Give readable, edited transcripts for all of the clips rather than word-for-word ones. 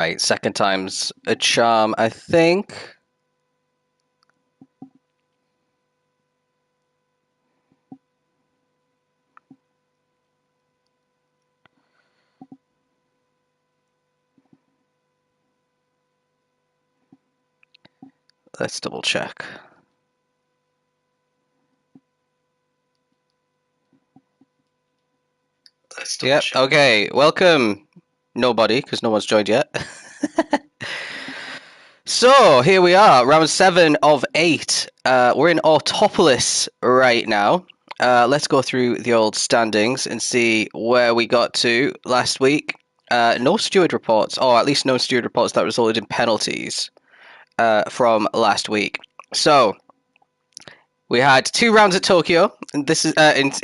Right, second time's a charm, I think. Let's double check. Yep, okay, welcome. Nobody, because no one's joined yet. So, here we are, round 7 of 8. We're in Autopolis right now. Let's go through the old standings and see where we got to last week. No steward reports, or at least no steward reports that resulted in penalties from last week. So, we had 2 rounds at Tokyo. And this is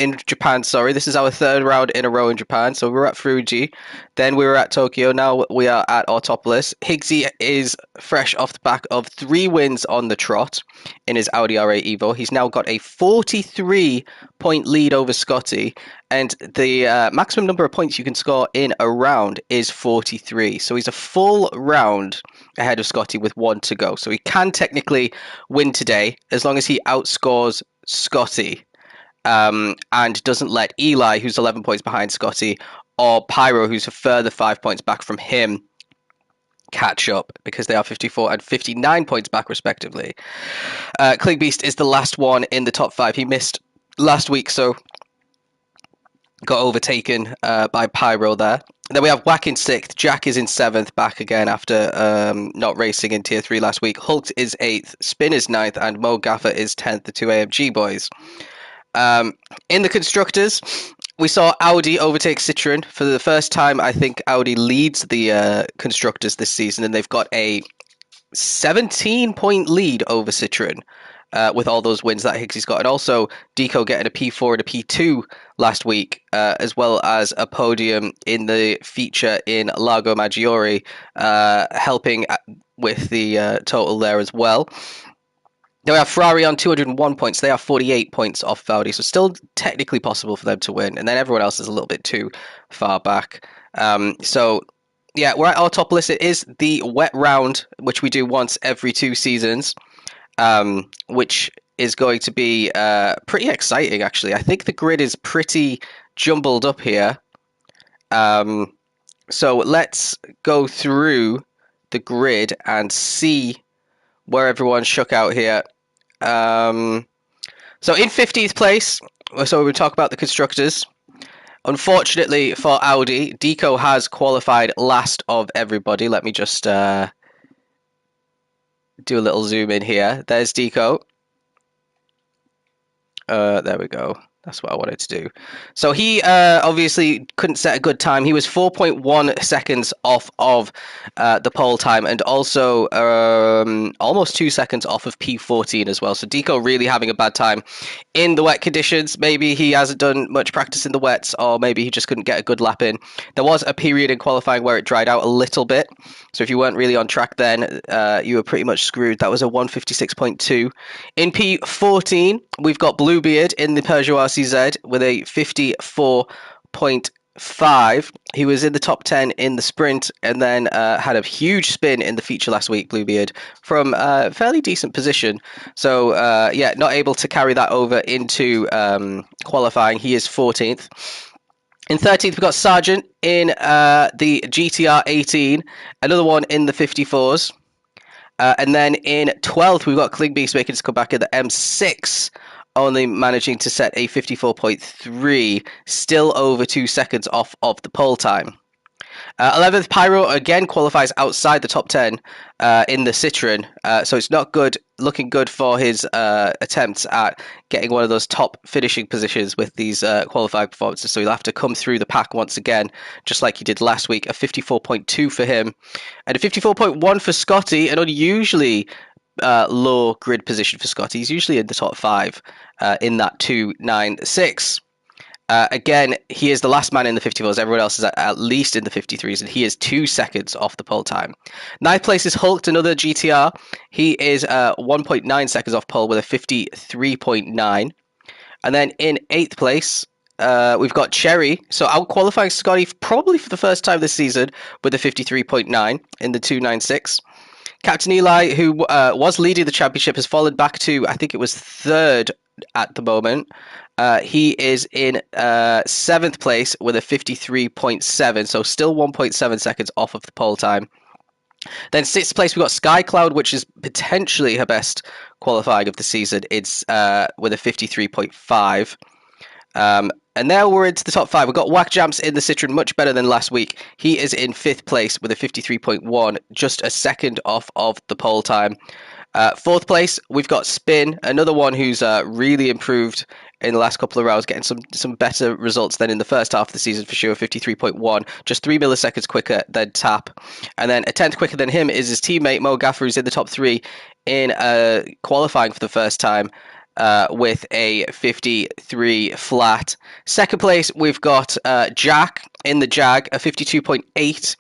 in Japan. Sorry, this is our 3rd round in a row in Japan. So we were at Fuji, then we were at Tokyo. Now we are at Autopolis. Higgsy is fresh off the back of 3 wins on the trot in his Audi R8 Evo. He's now got a 43-point lead over Scotty, and the maximum number of points you can score in a round is 43. So he's a full round ahead of Scotty with 1 to go. So he can technically win today as long as he outscores Scotty and doesn't let Eli, who's 11 points behind Scotty, or Pyro, who's a further 5 points back from him, catch up, because they are 54 and 59 points back respectively. Klingbeast is the last one in the top 5. He missed last week, so got overtaken by Pyro there. Then we have Whack in 6th. Jack is in 7th, back again after not racing in Tier 3 last week. Hulk is 8th. Spin is 9th. And Mo Gaffer is 10th, the 2 AMG boys. In the Constructors, we saw Audi overtake Citroën. For the first time, I think Audi leads the Constructors this season, and they've got a 17-point lead over Citroën. With all those wins that Higgsy's got. And also Deco getting a P4 and a P2 last week, as well as a podium in the feature in Lago Maggiore, helping with the total there as well. Then we have Ferrari on 201 points. They are 48 points off Audi, so still technically possible for them to win. And then everyone else is a little bit too far back. So yeah, we're at Autopolis. It is the wet round, which we do once every 2 seasons. Which is going to be pretty exciting, actually. I think the grid is pretty jumbled up here. So let's go through the grid and see where everyone shook out here. So in 15th place, so we talk about the Constructors. Unfortunately for Audi, Deco has qualified last of everybody. Let me just do a little zoom in here. There's Deco. There we go. That's what I wanted to do. So he obviously couldn't set a good time. He was 4.1 seconds off of the pole time, and also almost 2 seconds off of P14 as well. So Deco really having a bad time in the wet conditions. Maybe he hasn't done much practice in the wets, or maybe he just couldn't get a good lap in. There was a period in qualifying where it dried out a little bit. So if you weren't really on track then, you were pretty much screwed. That was a 156.2. In P14, we've got Bluebeard in the Peugeot RCZ with a 54.5. He was in the top 10 in the sprint, and then had a huge spin in the feature last week, Bluebeard, from a fairly decent position. So yeah, not able to carry that over into qualifying. He is 14th. In 13th, we've got Sargent in the GTR 18, another one in the 54s. And then in 12th, we've got Klingbeast making his comeback in the M6, only managing to set a 54.3, still over 2 seconds off of the pole time. 11th, Pyro again qualifies outside the top 10 in the Citroën, so it's not good, looking good for his attempts at getting one of those top finishing positions with these qualifying performances. So he'll have to come through the pack once again, just like he did last week. A 54.2 for him, and a 54.1 for Scotty, an unusually low grid position for Scotty. He's usually in the top 5 in that 296. Again, he is the last man in the 54s. Everyone else is at least in the 53s, and he is 2 seconds off the pole time. 9th place is Hulk, another GTR. He is 1.9 seconds off pole with a 53.9. And then in 8th place, we've got Cherry. So out qualifying Scotty probably for the first time this season with a 53.9 in the 296. Captain Eli, who was leading the championship, has fallen back to, I think it was third at the moment. He is in 7th place with a 53.7, so still 1.7 seconds off of the pole time. Then 6th place, we've got Sky Cloud, which is potentially her best qualifying of the season. It's with a 53.5. And now we're into the top 5. We've got Whack Jamps in the Citroen, much better than last week. He is in 5th place with a 53.1, just a second off of the pole time. 4th place, we've got Spin, another one who's really improved in the last couple of rounds, getting some better results than in the first half of the season for sure, 53.1, just 3 milliseconds quicker than Tap. And then a 10th quicker than him is his teammate Mo Gaffer, who's in the top 3 in qualifying for the first time. With a 53 flat. 2nd place, we've got Jack in the Jag, a 52.8.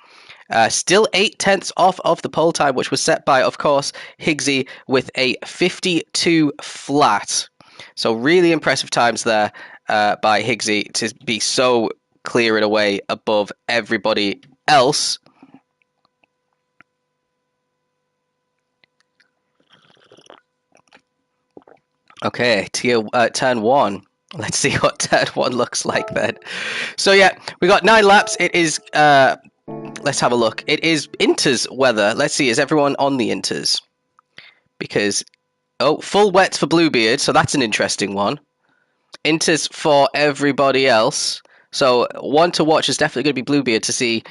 Still 8/10 off of the pole time, which was set by, of course, Higgsy with a 52 flat. So really impressive times there by Higgsy to be so clear and away above everybody else. Okay, turn 1. Let's see what turn 1 looks like then. So yeah, we got 9 laps. It is, let's have a look. It is Inters weather. Let's see, is everyone on the Inters? Because, full wet for Bluebeard, so that's an interesting one. Inters for everybody else. So one to watch is definitely going to be Bluebeard to see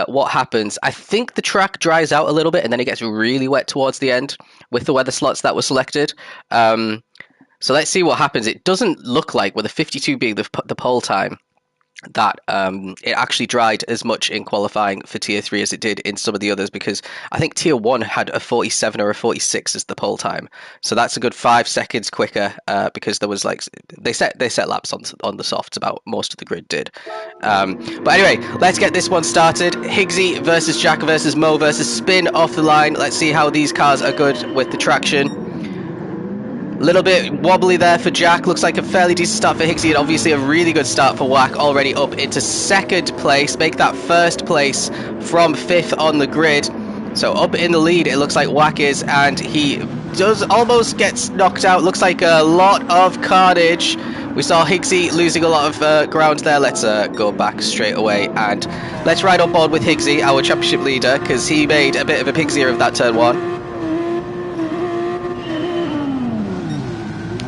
what happens. I think the track dries out a little bit and then it gets really wet towards the end with the weather slots that were selected. So let's see what happens. It doesn't look like, with a 52 being the pole time, that it actually dried as much in qualifying for Tier 3 as it did in some of the others, because I think Tier 1 had a 47 or a 46 as the pole time. So that's a good 5 seconds quicker because there was they set laps on the softs, about most of the grid did. But anyway, let's get this one started. Higgsy versus Jack versus Mo versus Spin off the line. Let's see how these cars are good with the traction. Little bit wobbly there for Jack. Looks like a fairly decent start for Higgsy, and obviously a really good start for Whack, already up into 2nd place. Make that 1st place from 5th on the grid. So up in the lead, it looks like Whack is, and he does almost gets knocked out. Looks like a lot of carnage. We saw Higgsy losing a lot of ground there. Let's go back straight away, and let's ride on board with Higgsy, our championship leader, because he made a bit of a pig's ear of that turn 1.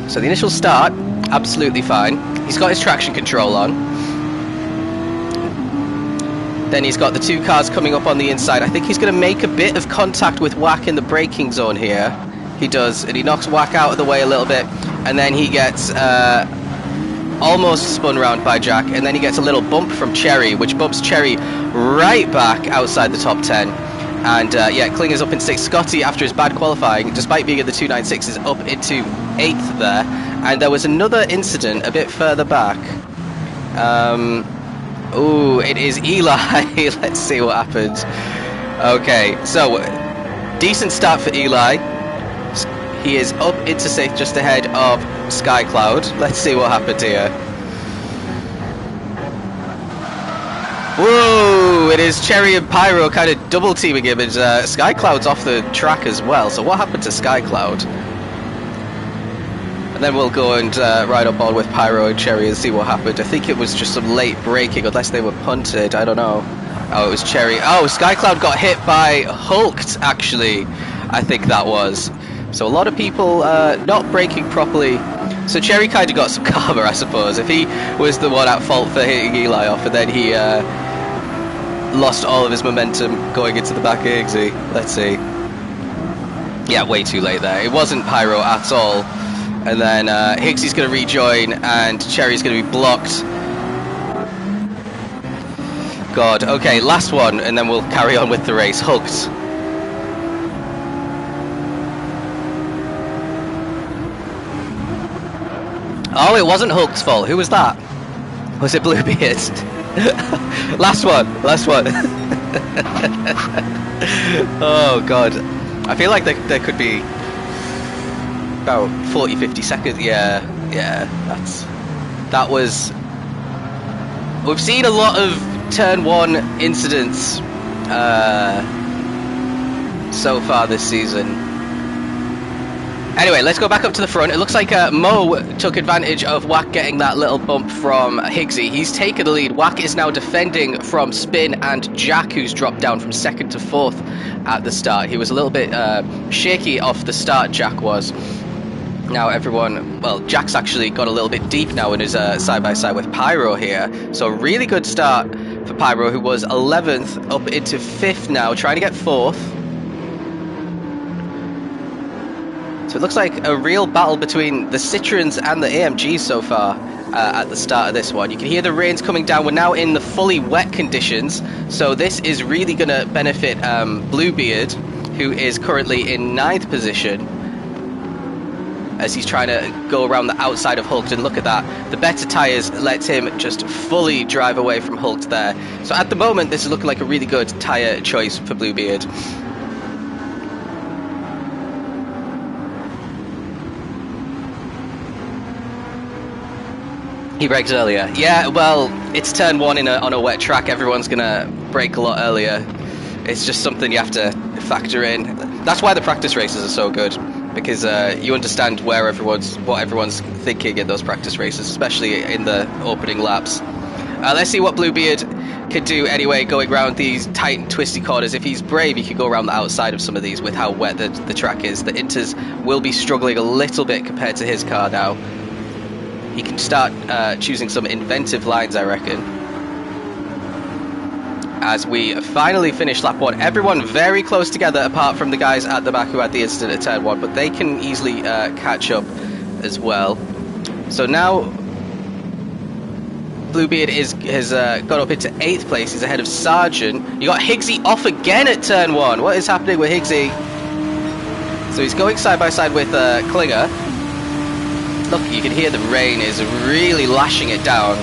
So the initial start, absolutely fine. He's got his traction control on. Then he's got the 2 cars coming up on the inside. I think he's going to make a bit of contact with Whack in the braking zone here. He does, and he knocks Whack out of the way a little bit. And then he gets almost spun round by Jack. And then he gets a little bump from Cherry, which bumps Cherry right back outside the top 10. And yeah, Klinger's up in 6th. Scotty, after his bad qualifying, despite being in the 296, is up into 8th there. And there was another incident a bit further back. Ooh, it is Eli. Let's see what happens. Okay, so decent start for Eli. He is up into 6th, just ahead of Sky Cloud. Let's see what happened here. Whoa, it is Cherry and Pyro kind of double teaming him, and Sky Cloud's off the track as well. So what happened to Sky Cloud? And then we'll go and ride on board with Pyro and Cherry and see what happened. I think it was just some late braking, unless they were punted, I don't know. Oh, it was Cherry. Oh, Sky Cloud got hit by Hulked, actually, I think that was. So a lot of people not braking properly. So Cherry kind of got some karma, I suppose. If he was the one at fault for hitting Eli off, and then he lost all of his momentum going into the back of Higgsy. Let's see. Yeah, way too late there. It wasn't Pyro at all. And then Higgsy's going to rejoin, and Cherry's going to be blocked. God, okay, last one, and then we'll carry on with the race. Hooked. Oh, it wasn't Hulk's fault. Who was that? Was it Bluebeard? Last one. Oh, God. I feel like there could be about 40-50 seconds. Yeah, that was We've seen a lot of turn 1 incidents so far this season. Anyway, let's go back up to the front. It looks like Mo took advantage of Wack getting that little bump from Higgsy. He's taken the lead. Wack is now defending from Spin and Jack, who's dropped down from 2nd to 4th at the start. He was a little bit shaky off the start, Jack was. Now everyone, well, Jack's actually got a little bit deep now in his side-by-side with Pyro here. So really good start for Pyro, who was 11th up into 5th now, trying to get 4th. So it looks like a real battle between the Citroens and the AMGs so far at the start of this one. You can hear the rains coming down. We're now in the fully wet conditions, so this is really going to benefit Bluebeard, who is currently in 9th position, as he's trying to go around the outside of Hulk. And look at that, the better tyres lets him just fully drive away from Hulk there. So at the moment, this is looking like a really good tyre choice for Bluebeard. He brakes earlier. Yeah, well, it's turn 1 on a wet track. Everyone's gonna brake a lot earlier. It's just something you have to factor in. That's why the practice races are so good, because you understand what everyone's thinking in those practice races, especially in the opening laps. Let's see what Bluebeard can do anyway, going around these tight and twisty corners. If he's brave, he could go around the outside of some of these with how wet the track is. The Inters will be struggling a little bit compared to his car now. He can start choosing some inventive lines, I reckon. As we finally finish lap 1, everyone very close together, apart from the guys at the back who had the incident at turn 1, but they can easily catch up as well. So now Bluebeard has got up into 8th place. He's ahead of Sargent. You got Higgsy off again at turn 1. What is happening with Higgsy? So he's going side by side with Klinger. Look, you can hear the rain is really lashing it down.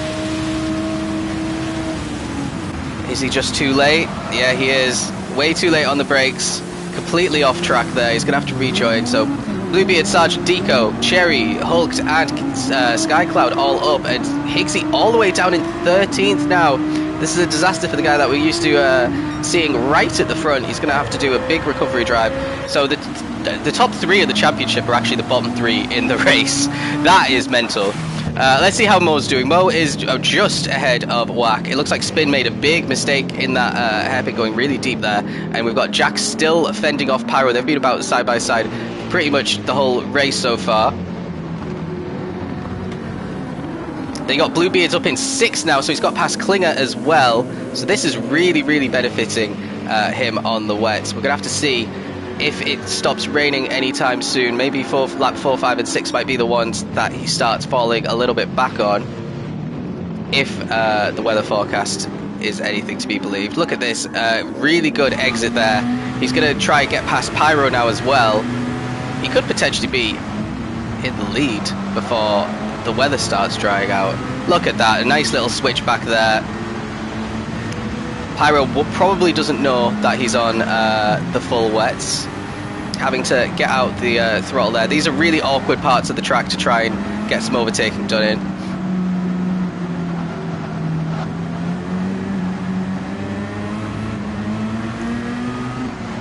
Is he just too late? Yeah, he is. Way too late on the brakes. Completely off track there. He's going to have to rejoin. So Bluebeard, Sergeant, Deco, Cherry, Hulk, and Skycloud all up. And Higgsy all the way down in 13th now. This is a disaster for the guy that we're used to seeing right at the front. He's going to have to do a big recovery drive. So the top 3 of the championship are actually the bottom 3 in the race. That is mental. Let's see how Mo's doing. Mo is just ahead of Wack. It looks like Spin made a big mistake in that hairpin, going really deep there. And we've got Jack still fending off Pyro. They've been about side by side pretty much the whole race so far. They got Bluebeard's up in 6th now, so he's got past Klinger as well. So this is really, really benefiting him on the wets. We're going to have to see if it stops raining anytime soon. Maybe lap 4, 5, and 6 might be the ones that he starts falling a little bit back on, if the weather forecast is anything to be believed. Look at this, really good exit there. He's going to try and get past Pyro now as well. He could potentially be in the lead before the weather starts drying out. Look at that, a nice little switch back there. Pyro probably doesn't know that he's on the full wets, having to get out the throttle there. These are really awkward parts of the track to try and get some overtaking done in.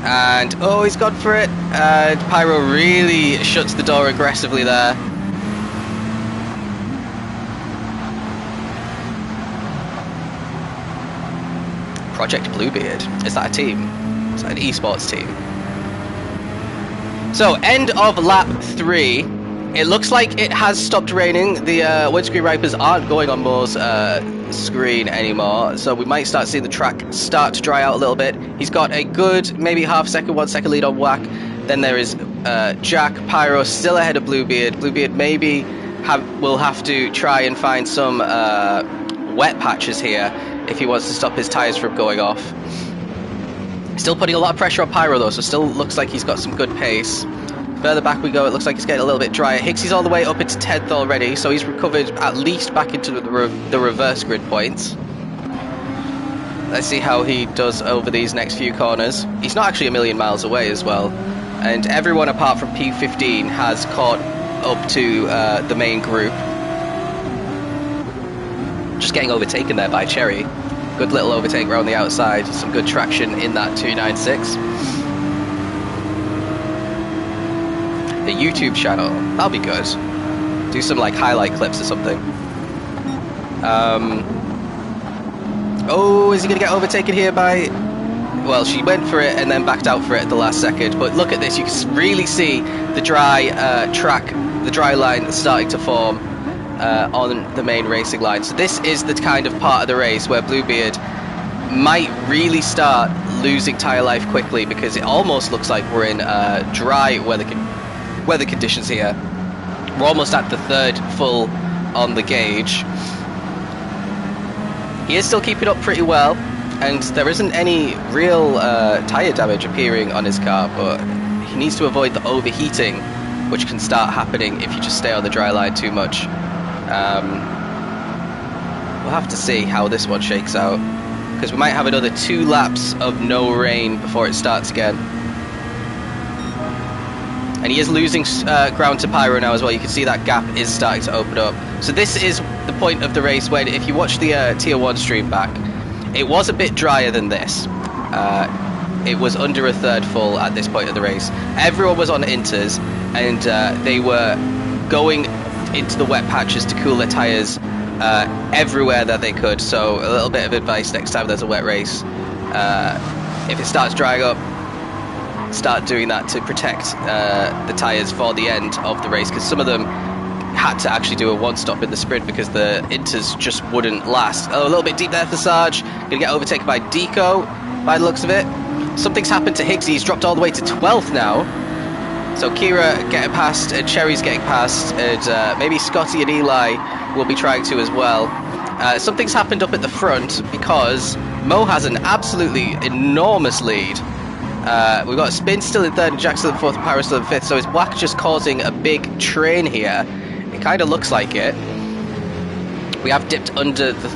And oh, he's gone for it, and Pyro really shuts the door aggressively there. Project Bluebeard. Is that a team? Is that an eSports team? So, end of lap 3. It looks like it has stopped raining. The windscreen wipers aren't going on Mo's screen anymore, so we might start seeing the track start to dry out a little bit. He's got a good, maybe half second, 1 second lead on Wack. Then there is Jack. Pyro still ahead of Bluebeard. Bluebeard maybe will have to try and find some wet patches here if he wants to stop his tyres from going off. Still putting a lot of pressure on Pyro though, so still looks like he's got some good pace. Further back we go, it looks like it's getting a little bit drier. Higgsy's all the way up into 10th already, so he's recovered at least back into the reverse grid points. Let's see how he does over these next few corners. He's not actually a million miles away as well. And everyone apart from P15 has caught up to the main group. just getting overtaken there by Cherry. Good little overtake around the outside. Some good traction in that 296. The YouTube channel, that'll be good. Do some like highlight clips or something. Oh, is he gonna get overtaken here by... Well, she went for it and then backed out for it at the last second. But look at this, you can really see the dry track, the dry line starting to form on the main racing line. So this is the kind of part of the race where Bluebeard might really start losing tyre life quickly, because it almost looks like we're in dry weather conditions here. We're almost at the third full on the gauge. He is still keeping up pretty well, and there isn't any real tyre damage appearing on his car, but he needs to avoid the overheating, which can start happening if you just stay on the dry line too much. We'll have to see how this one shakes out, because we might have another 2 laps of no rain before it starts again. And he is losing ground to Pyro now as well. You can see that gap is starting to open up. So this is the point of the race when, if you watch the Tier 1 stream back, it was a bit drier than this. It was under a third full at this point of the race. Everyone was on inters, and they were going into the wet patches to cool their tyres everywhere that they could. So a little bit of advice next time there's a wet race. If it starts drying up, start doing that to protect the tyres for the end of the race, because some of them had to actually do a one-stop in the sprint because the inters just wouldn't last. Oh, a little bit deep there for Sarge. Gonna get overtaken by Deco by the looks of it. Something's happened to Higgsy. He's dropped all the way to 12th now. So Kira getting past, and Cherry's getting past, and maybe Scotty and Eli will be trying to as well. Something's happened up at the front, because Mo has an absolutely enormous lead. We've got Spin still in 3rd, and Jack still in 4th, and Pyro still in 5th, so is Black just causing a big train here? It kind of looks like it. We have dipped under the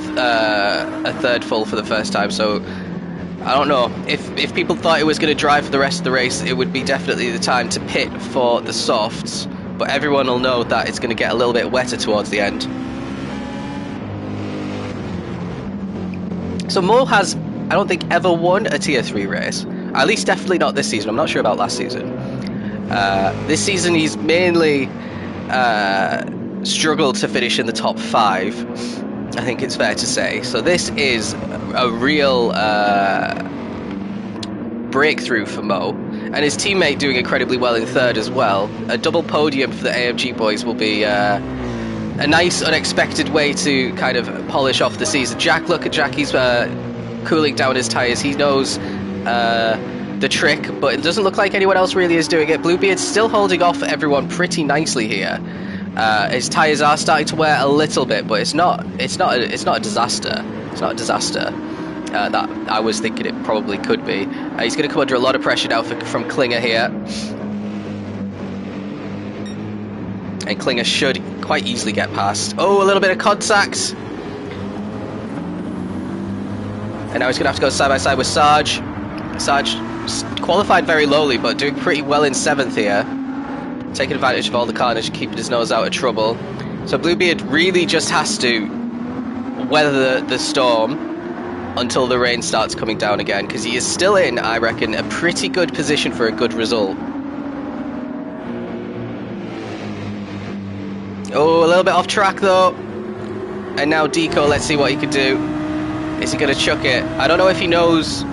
a third full for the first time, so I don't know. If people thought it was going to drive for the rest of the race, it would be definitely the time to pit for the softs, but everyone will know that it's going to get a little bit wetter towards the end. So Mo has, I don't think, ever won a Tier 3 race. At least definitely not this season. I'm not sure about last season. This season he's mainly struggled to finish in the top 5. I think it's fair to say. So this is a real breakthrough for Mo. And his teammate doing incredibly well in 3rd as well. A double podium for the AMG boys will be a nice unexpected way to kind of polish off the season. Jack, look at Jack. He's cooling down his tyres. He knows the trick, but it doesn't look like anyone else really is doing it. Bluebeard's still holding off everyone pretty nicely here. His tyres are starting to wear a little bit, but it's not a disaster. It's not a disaster that I was thinking it probably could be. He's going to come under a lot of pressure now from Klinger here, and Klinger should quite easily get past. Oh, a little bit of contact. And now he's going to have to go side by side with Sarge. Sarge qualified very lowly, but doing pretty well in 7th here. Taking advantage of all the carnage and keeping his nose out of trouble. So Bluebeard really just has to weather the storm until the rain starts coming down again, because he is still in, I reckon, a pretty good position for a good result. Oh, a little bit off track though. And now Deco, let's see what he can do. Is he going to chuck it? I don't know if he knows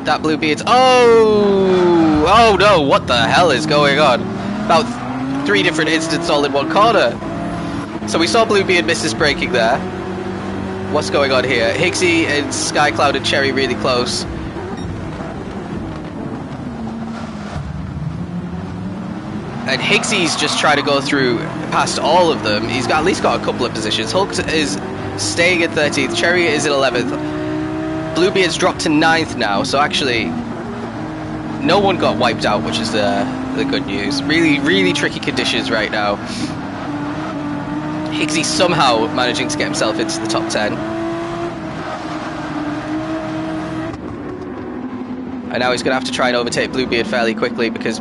that Bluebeard's... Oh no, what the hell is going on? About 3 different incidents all in one corner. So we saw Bluebeard miss his braking there. What's going on here? Higgsy and Skycloud and Cherry really close. And Higgsy's just trying to go through past all of them. He's got at least got a couple of positions. Hulk is staying at 13th. Cherry is at 11th. Bluebeard's dropped to 9th now, so actually no one got wiped out, which is the good news. Really, really tricky conditions right now. Higgsy somehow managing to get himself into the top 10. And now he's going to have to try and overtake Bluebeard fairly quickly, because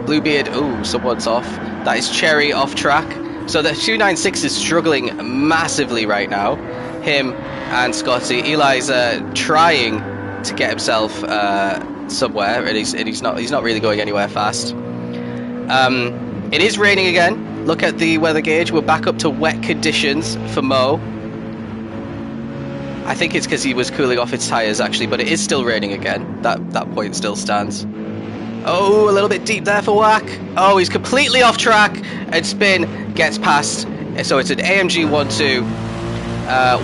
Bluebeard, ooh, someone's off. That is Cherry off track. So the 296 is struggling massively right now. him and Scotty. Eli's trying to get himself somewhere, and he's not really going anywhere fast. It is raining again. Look at the weather gauge. We're back up to wet conditions for Mo. I think it's because he was cooling off his tyres actually, but it is still raining again. That point still stands. Oh, a little bit deep there for Whack. Oh, he's completely off track, and Spin gets past. So it's an AMG 1-2.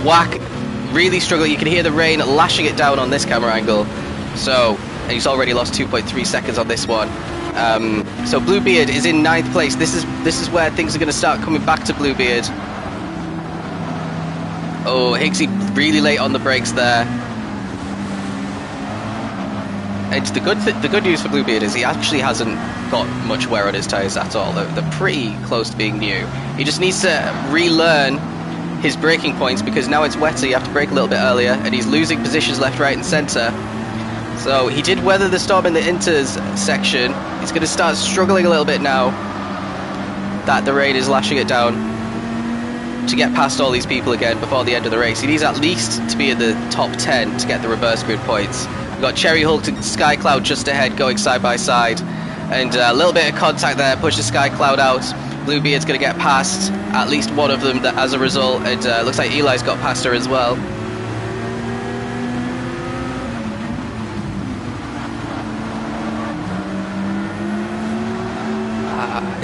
Whack really struggling. You can hear the rain lashing it down on this camera angle. So he's already lost 2.3 seconds on this one. So Bluebeard is in 9th place. This is where things are going to start coming back to Bluebeard. Oh, Higgsy really late on the brakes there. And the good news for Bluebeard is he actually hasn't got much wear on his tyres at all. They're pretty close to being new. He just needs to relearn his braking points, because now it's wetter, you have to brake a little bit earlier, and he's losing positions left, right and centre. So he did weather the storm in the Inters section. He's going to start struggling a little bit now that the rain is lashing it down, to get past all these people again before the end of the race. He needs at least to be in the top 10 to get the reverse grid points. We've got Cherry Hulk and Sky Cloud just ahead, going side by side, and a little bit of contact there pushes Sky Cloud out. Bluebeard's going to get past at least one of them as a result, and looks like Eli's got past her as well.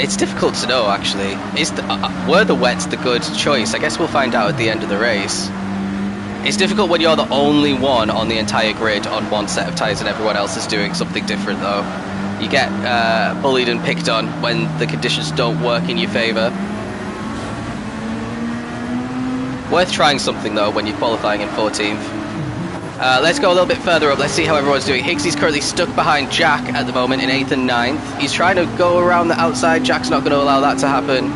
It's difficult to know actually. Were the wets the good choice? I guess we'll find out at the end of the race. It's difficult when you're the only one on the entire grid on one set of tyres and everyone else is doing something different though. You get bullied and picked on when the conditions don't work in your favour. Worth trying something though when you're qualifying in 14th. Let's go a little bit further up. Let's see how everyone's doing. Higgsy's currently stuck behind Jack at the moment in 8th and 9th. He's trying to go around the outside. Jack's not going to allow that to happen.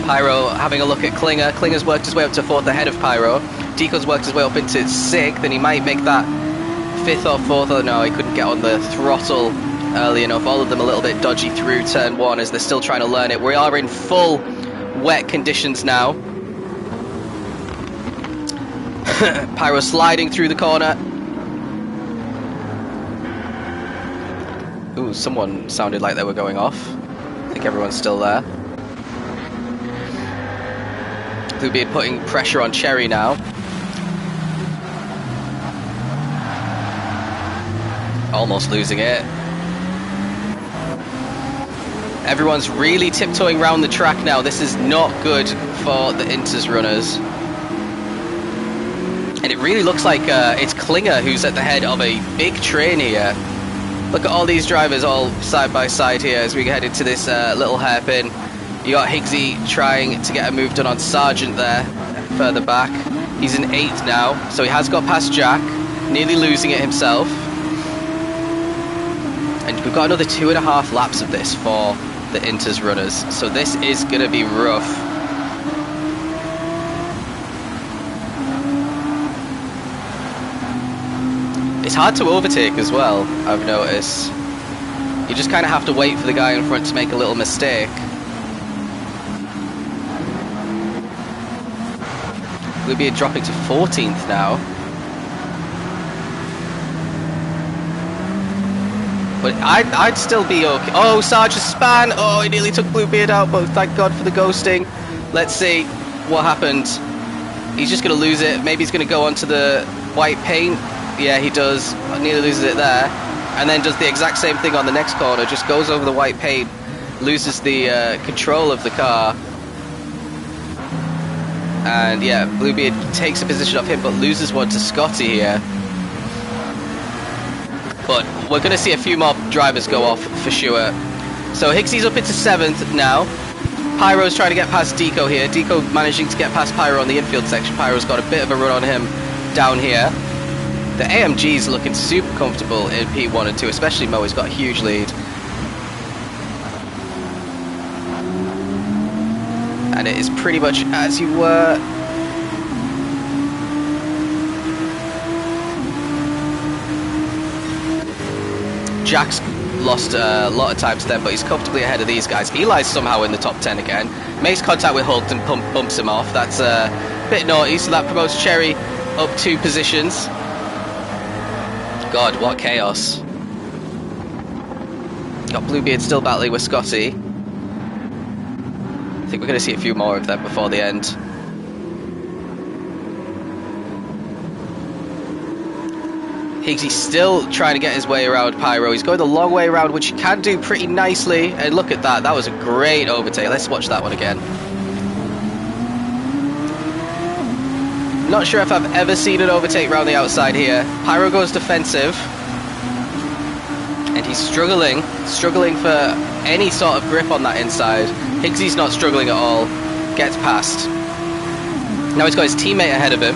Pyro having a look at Klinger. Klinger's worked his way up to 4th ahead of Pyro. Deco's worked his way up into 6th, and he might make that 5th or 4th. Oh no, he couldn't get on the throttle early enough. All of them a little bit dodgy through turn 1 as they're still trying to learn it. We are in full wet conditions now. Pyro sliding through the corner. Ooh, someone sounded like they were going off. I think everyone's still there. Bluebeard putting pressure on Cherry now. Almost losing it. Everyone's really tiptoeing around the track now. This is not good for the Inters runners. And it really looks like it's Klinger who's at the head of a big train here. Look at all these drivers all side by side here as we head into this little hairpin. You got Higgsy trying to get a move done on Sargent there, further back. He's in 8th now, so he has got past Jack, nearly losing it himself. And we've got another 2.5 laps of this for the Inters runners, so this is going to be rough. It's hard to overtake as well, I've noticed. You just kind of have to wait for the guy in front to make a little mistake. Bluebeard dropping to 14th now. But I'd still be okay. Oh, Sarge's span! Oh, he nearly took Bluebeard out, but thank God for the ghosting. Let's see what happened. He's just going to lose it. Maybe he's going to go onto the white paint. Yeah, he does. Nearly loses it there. And then does the exact same thing on the next corner. Just goes over the white paint. Loses the control of the car. And yeah, Bluebeard takes a position off him, but loses one to Scotty here. But we're going to see a few more drivers go off for sure. So Higgsy's up into 7th now. Pyro's trying to get past Deco here. Deco managing to get past Pyro on the infield section. Pyro's got a bit of a run on him down here. The AMG's looking super comfortable in P1 and 2, especially Mo. He's got a huge lead. And it is pretty much as you were. Jack's lost a lot of time to them, but he's comfortably ahead of these guys. Eli's somehow in the top 10 again. Makes contact with Hult and bumps him off. That's a bit naughty, so that promotes Cherry up 2 positions. God, what chaos. Got Bluebeard still battling with Scotty. I think we're going to see a few more of them before the end. Higgsy's still trying to get his way around Pyro. He's going the long way around, which he can do pretty nicely. And look at that. That was a great overtake. Let's watch that one again. Not sure if I've ever seen an overtake around the outside here. Pyro goes defensive. And he's struggling for any sort of grip on that inside. Higgsy's not struggling at all. Gets past. Now he's got his teammate ahead of him.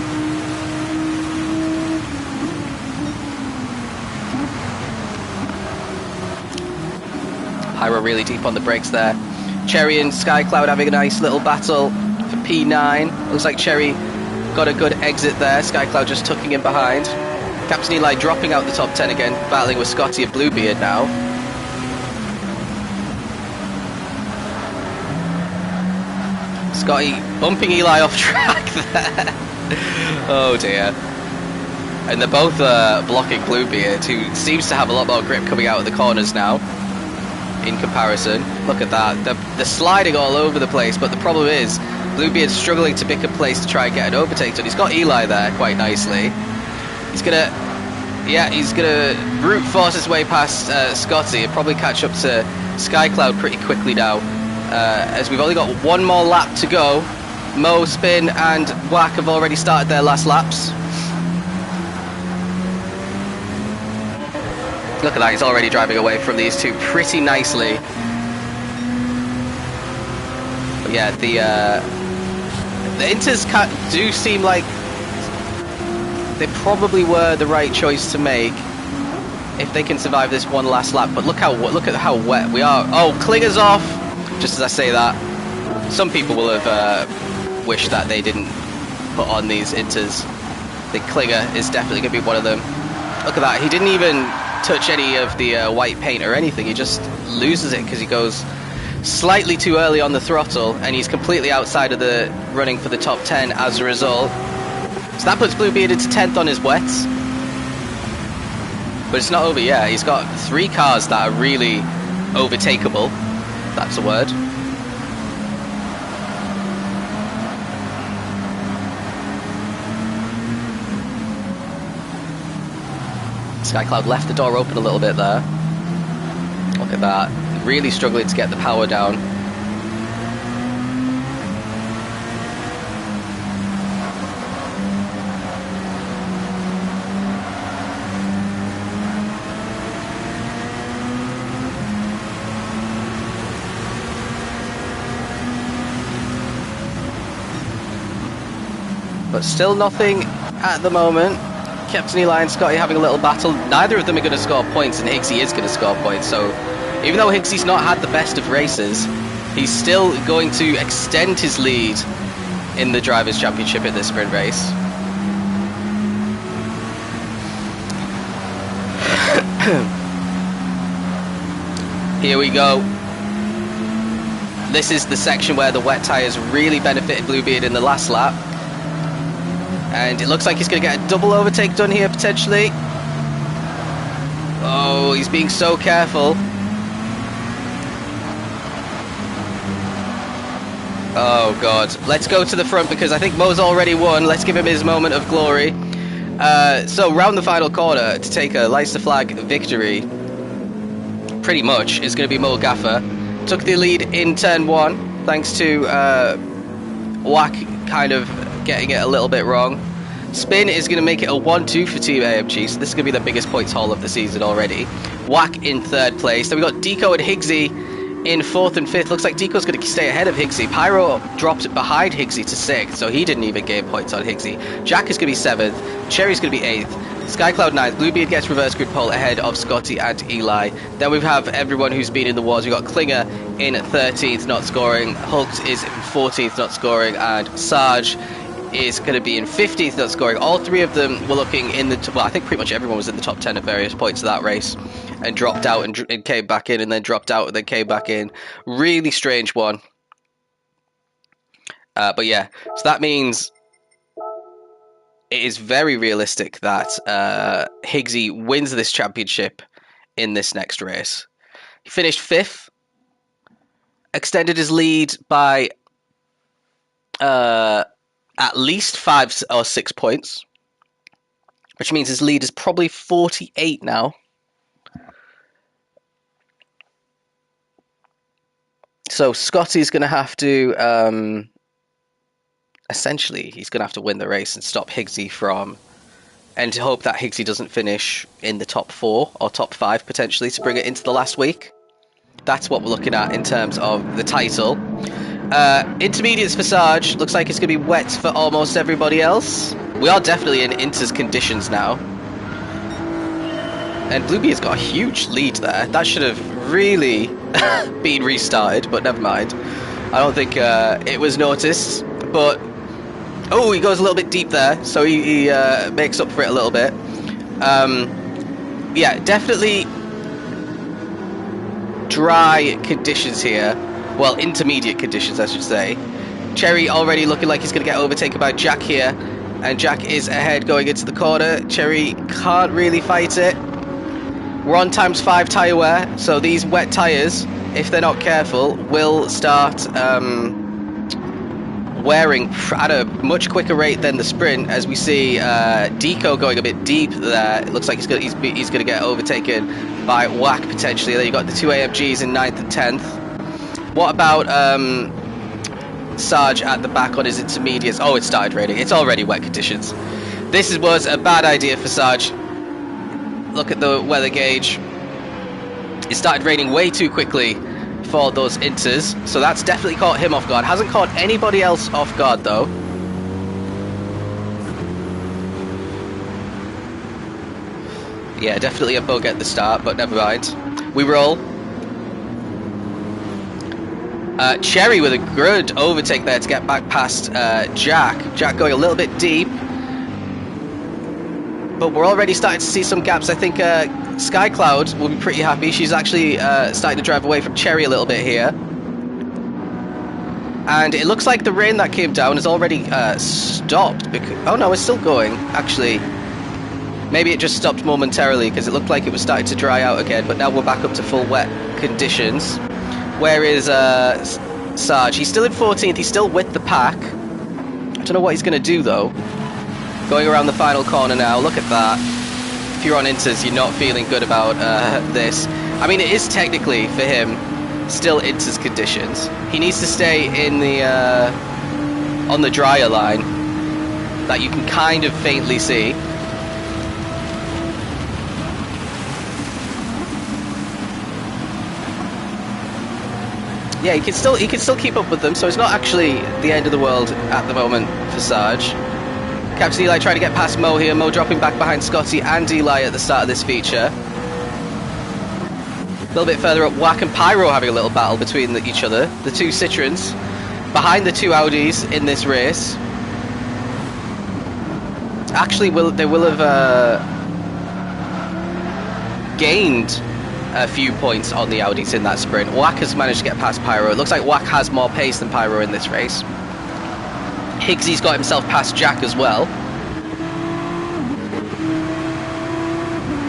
Pyro really deep on the brakes there. Cherry and Skycloud having a nice little battle for P9. Looks like Cherry got a good exit there. Skycloud just tucking in behind. Captain Eli dropping out the top 10 again, battling with Scotty and Bluebeard now. Scotty bumping Eli off track there. Oh dear. And they're both blocking Bluebeard, who seems to have a lot more grip coming out of the corners now. In comparison, look at that. They're sliding all over the place, but the problem is Bluebeard's struggling to pick a place to try and get an overtake done. He's got Eli there quite nicely. He's gonna brute force his way past Scotty and probably catch up to Skycloud pretty quickly now, as we've only got one more lap to go. Mo, Spin and Whack have already started their last laps. Look at that, he's already driving away from these two pretty nicely. But yeah, the Inters do seem like they probably were the right choice to make if they can survive this one last lap. But look at how wet we are. Oh, Klinger's off. Just as I say that, some people will have wished that they didn't put on these Inters. I think Klinger is definitely going to be one of them. Look at that, he didn't even touch any of the white paint or anything. He just loses it because he goes slightly too early on the throttle, and he's completely outside of the running for the top 10 as a result. So that puts Bluebeard into 10th on his wets. But it's not over yet. He's got 3 cars that are really overtakeable. That's a word. Skycloud left the door open a little bit there. Look at that. Really struggling to get the power down. But still nothing at the moment. Captain Eli and Scotty having a little battle. Neither of them are going to score points, and Higgsy is going to score points. So even though Higgsy's not had the best of races, he's still going to extend his lead in the Drivers' Championship at this sprint race. Here we go. This is the section where the wet tyres really benefited Bluebeard in the last lap. And it looks like he's going to get a double overtake done here, potentially. Oh, he's being so careful. Oh, God. Let's go to the front because I think Mo's already won. Let's give him his moment of glory. So, round the final corner to take a lights to flag victory, pretty much, is going to be Mo Gaffer. Took the lead in turn 1, thanks to Whack kind of getting it a little bit wrong. Spin is going to make it a 1-2 for Team AMG, so this is going to be the biggest points haul of the season already. Whack in 3rd place. Then we got Deco and Higgsy in 4th and 5th. Looks like Deco's going to stay ahead of Higgsy. Pyro dropped behind Higgsy to 6th, so he didn't even gain points on Higgsy. Jack is going to be 7th. Cherry's going to be 8th. Skycloud 9th. Bluebeard gets reverse grid pole ahead of Scotty and Eli. Then we have everyone who's been in the wars. We've got Klinger in 13th, not scoring. Hult is in 14th, not scoring. And Sarge is going to be in 15th not scoring. All three of them were looking in the... Well, I think pretty much everyone was in the top 10 at various points of that race and dropped out and came back in and then dropped out and then came back in. Really strange one. But yeah, so that means it is very realistic that Higgsy wins this championship in this next race. He finished 5th, extended his lead by at least 5 or 6 points, which means his lead is probably 48 now. So Scotty's going to have to, essentially, he's going to have to win the race and stop Higgsy from, and to hope that Higgsy doesn't finish in the top 4 or top 5 potentially to bring it into the last week. That's what we're looking at in terms of the title. Intermediates for Sarge. Looks like it's going to be wet for almost everybody else. We are definitely in Inter's conditions now. And Bluebee has got a huge lead there. That should have really been restarted, but never mind. I don't think it was noticed. But, oh, he goes a little bit deep there. So he makes up for it a little bit. Yeah, definitely dry conditions here. Well, intermediate conditions, I should say. Cherry already looking like he's going to get overtaken by Jack here. And Jack is ahead going into the corner. Cherry can't really fight it. We're on ×5 tyre wear. So these wet tyres, if they're not careful, will start wearing at a much quicker rate than the sprint. As we see Deco going a bit deep there. It looks like he's going to get overtaken by Whack potentially. Then you've got the 2 AMGs in 9th and 10th. What about Sarge at the back on his intermediates? Oh, it started raining. It's already wet conditions. This was a bad idea for Sarge. Look at the weather gauge. It started raining way too quickly for those inters, so that's definitely caught him off guard. Hasn't caught anybody else off guard, though. Yeah, definitely a bug at the start, but never mind. We roll. Cherry with a good overtake there to get back past Jack. Jack going a little bit deep. But we're already starting to see some gaps. I think Skycloud will be pretty happy. She's actually starting to drive away from Cherry a little bit here. And it looks like the rain that came down has already stopped. Oh no, it's still going, actually. Maybe it just stopped momentarily because it looked like it was starting to dry out again. But now we're back up to full wet conditions. Where is Sarge? He's still in 14th. He's still with the pack. I don't know what he's going to do, though. Going around the final corner now. Look at that. If you're on Inters, you're not feeling good about this. I mean, it is technically, for him, still Inters conditions. He needs to stay in the on the drier line that you can kind of faintly see. Yeah, he can still keep up with them, so it's not actually the end of the world at the moment for Sarge. Captain Eli trying to get past Mo here. Mo dropping back behind Scotty and Eli at the start of this feature. A little bit further up, Whack and Pyro having a little battle between each other. The two Citroens behind the two Audis in this race. Actually, they will have gained a few points on the Audis in that sprint. Whack has managed to get past Pyro. It looks like Whack has more pace than Pyro in this race. Higgsy's got himself past Jack as well.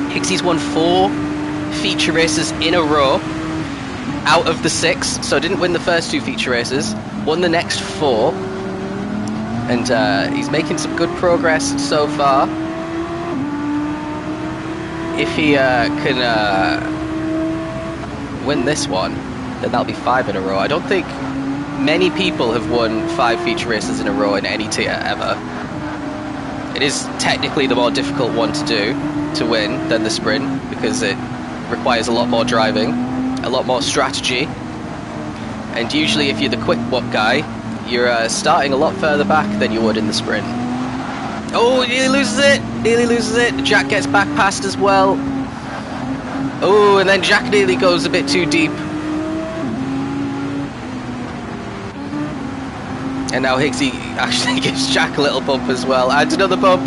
Higgsy's won 4 feature races in a row out of the 6, so didn't win the first 2 feature races, won the next 4, and he's making some good progress so far. If he can win this one, then that'll be 5 in a row. I don't think many people have won 5 feature races in a row in any tier ever. It is technically the more difficult one to do, to win, than the sprint, because it requires a lot more driving, a lot more strategy, and usually if you're the quick walk guy, you're starting a lot further back than you would in the sprint. Oh, he nearly loses it! Nearly loses it. Jack gets back past as well. Oh, and then Jack nearly goes a bit too deep. And now Higgsy actually gives Jack a little bump as well. And another bump.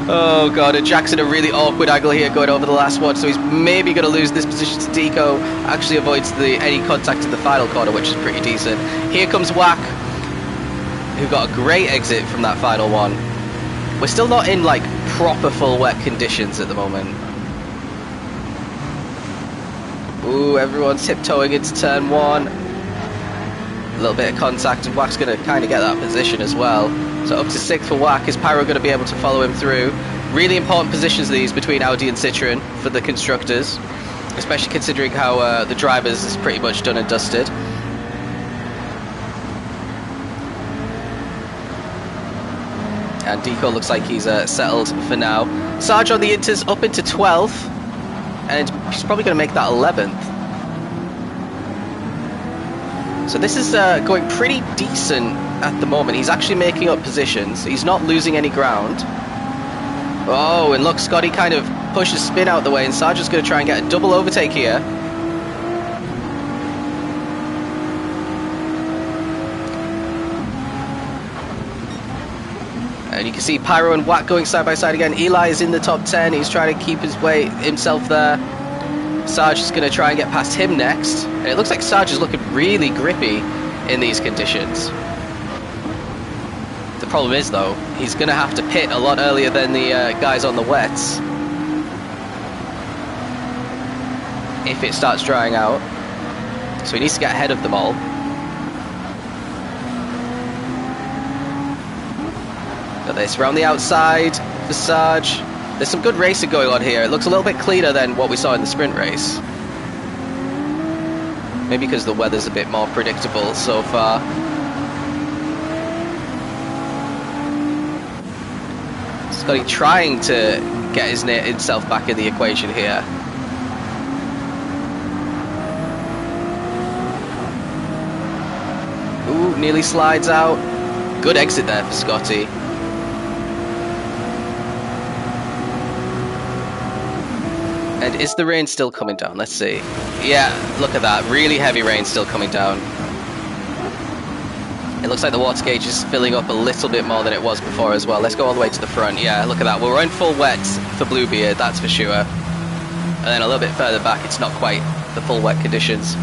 Oh god, and Jack's in a really awkward angle here going over the last one, so he's maybe going to lose this position to Deco. Actually avoids any contact in the final corner, which is pretty decent. Here comes Wack, who got a great exit from that final one. We're still not in like proper full wet conditions at the moment. Ooh, everyone's tiptoeing into turn one. A little bit of contact, and Wack's going to kind of get that position as well. So up to 6th for Wack. Is Pyro going to be able to follow him through? Really important positions these between Audi and Citroen for the constructors, especially considering how the drivers is pretty much done and dusted. And Deco looks like he's settled for now. Sarge on the Inters up into 12th, and he's probably going to make that 11th. So this is going pretty decent at the moment. He's actually making up positions. He's not losing any ground. Oh, and look, Scotty kind of pushes Spin out the way, and Sarge is going to try and get a double overtake here. And you can see Pyro and Wack going side by side again. Eli is in the top 10. He's trying to keep himself there. Sarge is going to try and get past him next. And it looks like Sarge is looking really grippy in these conditions. The problem is, though, he's going to have to pit a lot earlier than the guys on the wets if it starts drying out. So he needs to get ahead of them all. Got this around the outside for Sarge. There's some good racing going on here. It looks a little bit cleaner than what we saw in the sprint race. Maybe because the weather's a bit more predictable so far. Scotty trying to get himself back in the equation here. Ooh, nearly slides out. Good exit there for Scotty. And is the rain still coming down? Let's see. Yeah, look at that. Really heavy rain still coming down. It looks like the water gauge is filling up a little bit more than it was before as well. Let's go all the way to the front. Yeah, look at that. We're in full wet for Bluebeard, that's for sure. And then a little bit further back, it's not quite the full wet conditions.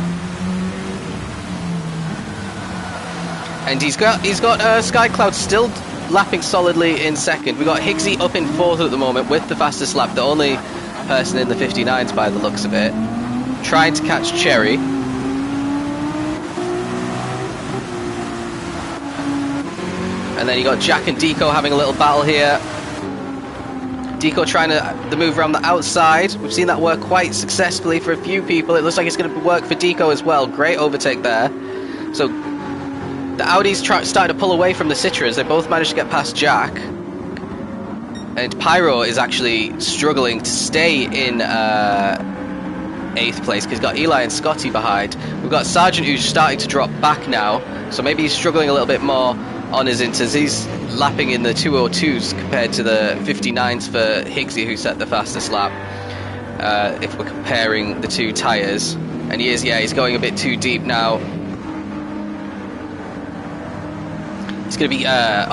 And he's got Sky Cloud still lapping solidly in second. We've got Higgsy up in 4th at the moment with the fastest lap. The only person in the 59s by the looks of it, trying to catch Cherry. And then you got Jack and Deco having a little battle here. Deco trying to move around the outside. We've seen that work quite successfully for a few people. It looks like it's going to work for Deco as well. Great overtake there. So the Audi's starting to pull away from the Citroens. They both managed to get past Jack. And Pyro is actually struggling to stay in 8th place because he's got Eli and Scotty behind. We've got Sargent who's starting to drop back now, so maybe he's struggling a little bit more on his inters. He's lapping in the 202s compared to the 59s for Higgsy, who set the fastest lap, if we're comparing the two tyres. And he's going a bit too deep now. He's going to be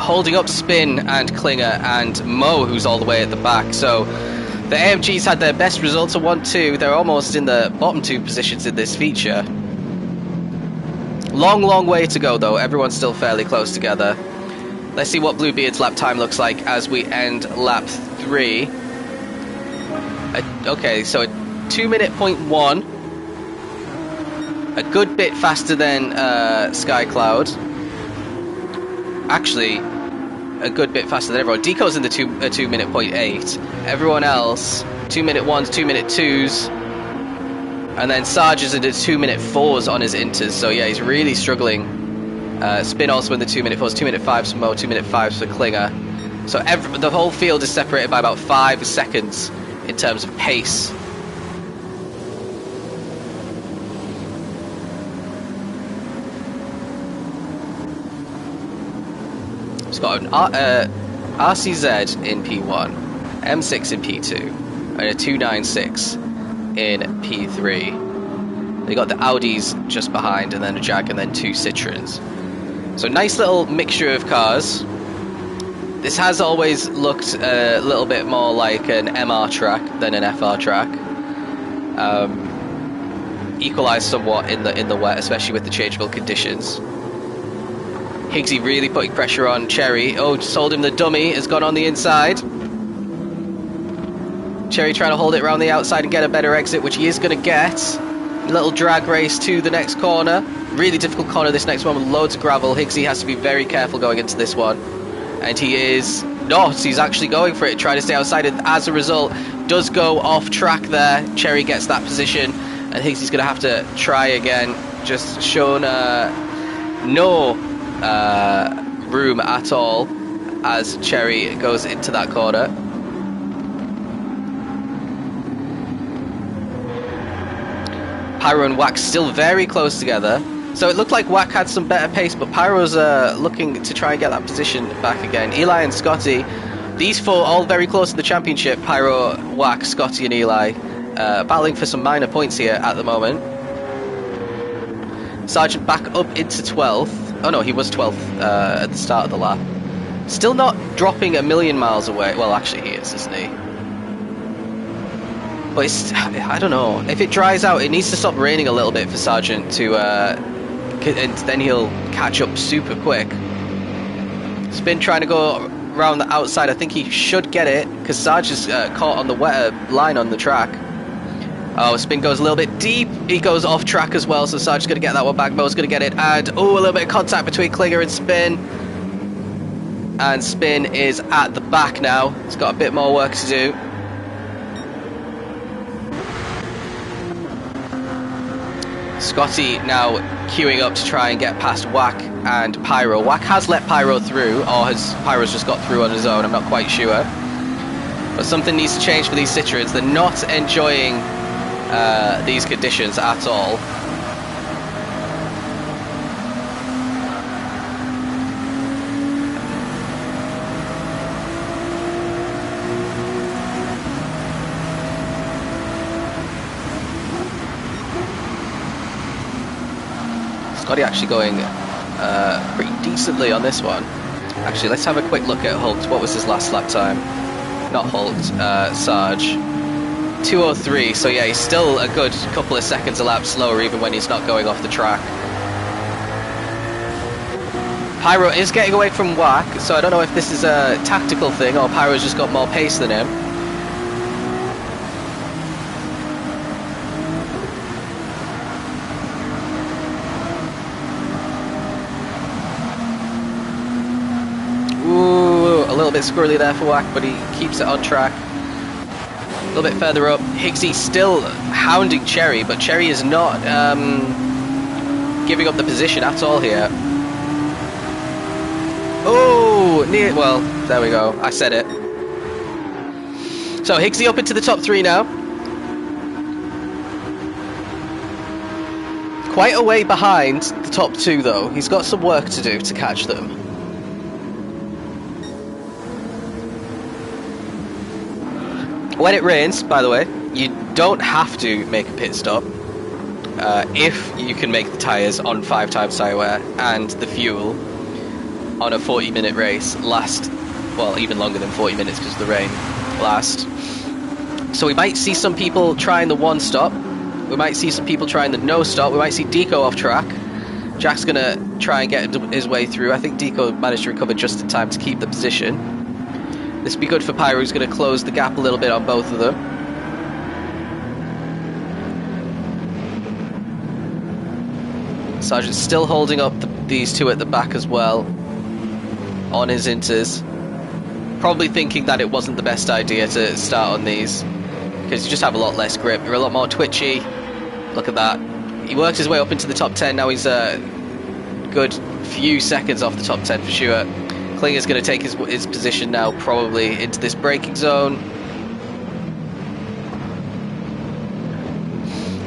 holding up Spin and Klinger and Mo, who's all the way at the back. So the AMGs had their best results of 1-2. They're almost in the bottom 2 positions in this feature. Long way to go, though. Everyone's still fairly close together. Let's see what Bluebeard's lap time looks like as we end lap 3. Okay, so a 2-minute.1. A good bit faster than Sky Cloud. Actually, a good bit faster than everyone. Deco's in the 2-minute.8. Everyone else, 2-minute.1s, 2-minute.2s. And then Sarge is in the 2-minute.4s on his inters. So yeah, he's really struggling. Spin also in the 2-minute.4s, 2-minute.5s for Mo, 2-minute.5s for Klinger. So the whole field is separated by about 5 seconds in terms of pace. It's got an RCZ in P1, M6 in P2, and a 296 in P3. They got the Audis just behind, and then a Jag, and then 2 Citroens. So nice little mixture of cars. This has always looked a little bit more like an MR track than an FR track. Equalised somewhat in the wet, especially with the changeable conditions. Higgsy really putting pressure on Cherry. Oh, just hold him, the dummy has gone on the inside. Cherry trying to hold it around the outside and get a better exit, which he is going to get. A little drag race to the next corner. Really difficult corner, this next one, with loads of gravel. Higgsy has to be very careful going into this one. And he is not. He's actually going for it, trying to stay outside. And as a result, does go off track there. Cherry gets that position. And Higgsy's going to have to try again. Just shown no room at all as Cherry goes into that corner. Pyro and Wack still very close together. So it looked like Wack had some better pace, but Pyro's looking to try and get that position back again. Eli and Scotty, these four all very close to the championship. Pyro, Wack, Scotty and Eli battling for some minor points here at the moment. Sargent back up into 12th. Oh no, he was 12th at the start of the lap. Still not dropping a million miles away. Well, actually he is, isn't he? But it's, I don't know. If it dries out, it needs to stop raining a little bit for Sargent to, and then he'll catch up super quick. Spin trying to go around the outside. I think he should get it because Sarge is caught on the wetter line on the track. Oh, Spin goes a little bit deep. He goes off track as well, so Sarge is going to get that one back. Mo's going to get it. And, oh, a little bit of contact between Klinger and Spin. And Spin is at the back now. He's got a bit more work to do. Scotty now queuing up to try and get past Wack and Pyro. Wack has let Pyro through, or has Pyro's just got through on his own, I'm not quite sure. But something needs to change for these Citroens. They're not enjoying these conditions at all. Scotty actually going pretty decently on this one. Actually, let's have a quick look at Holt. What was his last lap time? Not Holt, Sarge. 2:03, so yeah, he's still a good couple of seconds a lap slower even when he's not going off the track. Pyro is getting away from Wack, so I don't know if this is a tactical thing or Pyro's just got more pace than him. A little bit squirrely there for Wack, but he keeps it on track. A little bit further up, Higgsy still hounding Cherry, but Cherry is not giving up the position at all here. Oh, near. Well, there we go. I said it. So Higgsy up into the top 3 now. Quite a way behind the top 2 though. He's got some work to do to catch them. When it rains, by the way, you don't have to make a pit stop if you can make the tyres on 5 times tyre wear and the fuel on a 40-minute race last, well, even longer than 40 minutes because of the rain last. So we might see some people trying the 1 stop. We might see some people trying the no stop. We might see Deco off track. Jack's going to try and get his way through. I think Deco managed to recover just in time to keep the position. This will be good for Pyro, who's going to close the gap a little bit on both of them. Sargent's still holding up these 2 at the back as well on his inters. Probably thinking that it wasn't the best idea to start on these because you just have a lot less grip. You're a lot more twitchy. Look at that. He worked his way up into the top 10. Now he's a good few seconds off the top 10 for sure. Klinger's going to take his position now, probably into this braking zone.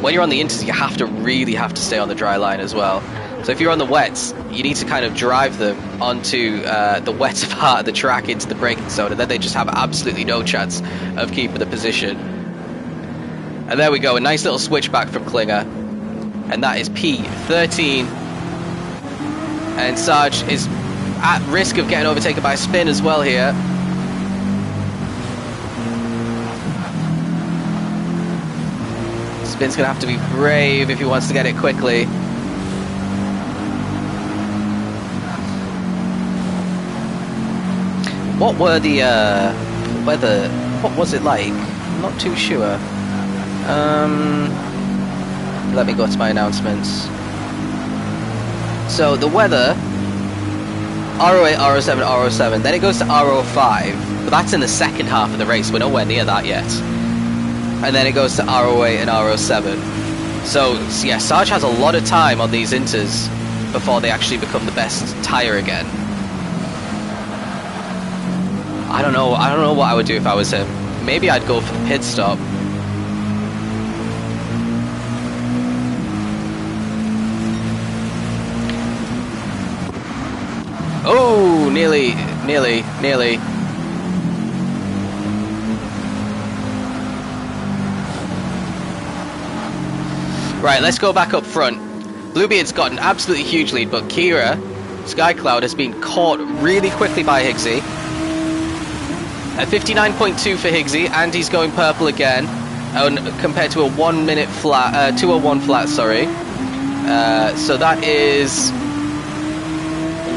When you're on the inters, you really have to stay on the dry line as well. So if you're on the wets, you need to kind of drive them onto the wetter part of the track into the braking zone, and then they just have absolutely no chance of keeping the position. And there we go, a nice little switch back from Klinger. And that is P13. And Sarge is at risk of getting overtaken by Spin as well here. Spin's going to have to be brave if he wants to get it quickly. What were the weather? What was it like? I'm not too sure. Let me go to my announcements. So the weather, RO8, RO7, RO7, then it goes to RO5, but that's in the second half of the race. We're nowhere near that yet. And then it goes to RO8 and RO7. So yeah, Sarge has a lot of time on these inters before they actually become the best tyre again. I don't know what I would do if I was him. Maybe I'd go for the pit stop. Oh, nearly. Right, let's go back up front. Bluebeard's got an absolutely huge lead, but Kira, Skycloud, has been caught really quickly by Higgsy. At 59.2 for Higgsy, and he's going purple again, compared to a 1 minute flat, 201 flat, sorry. So that is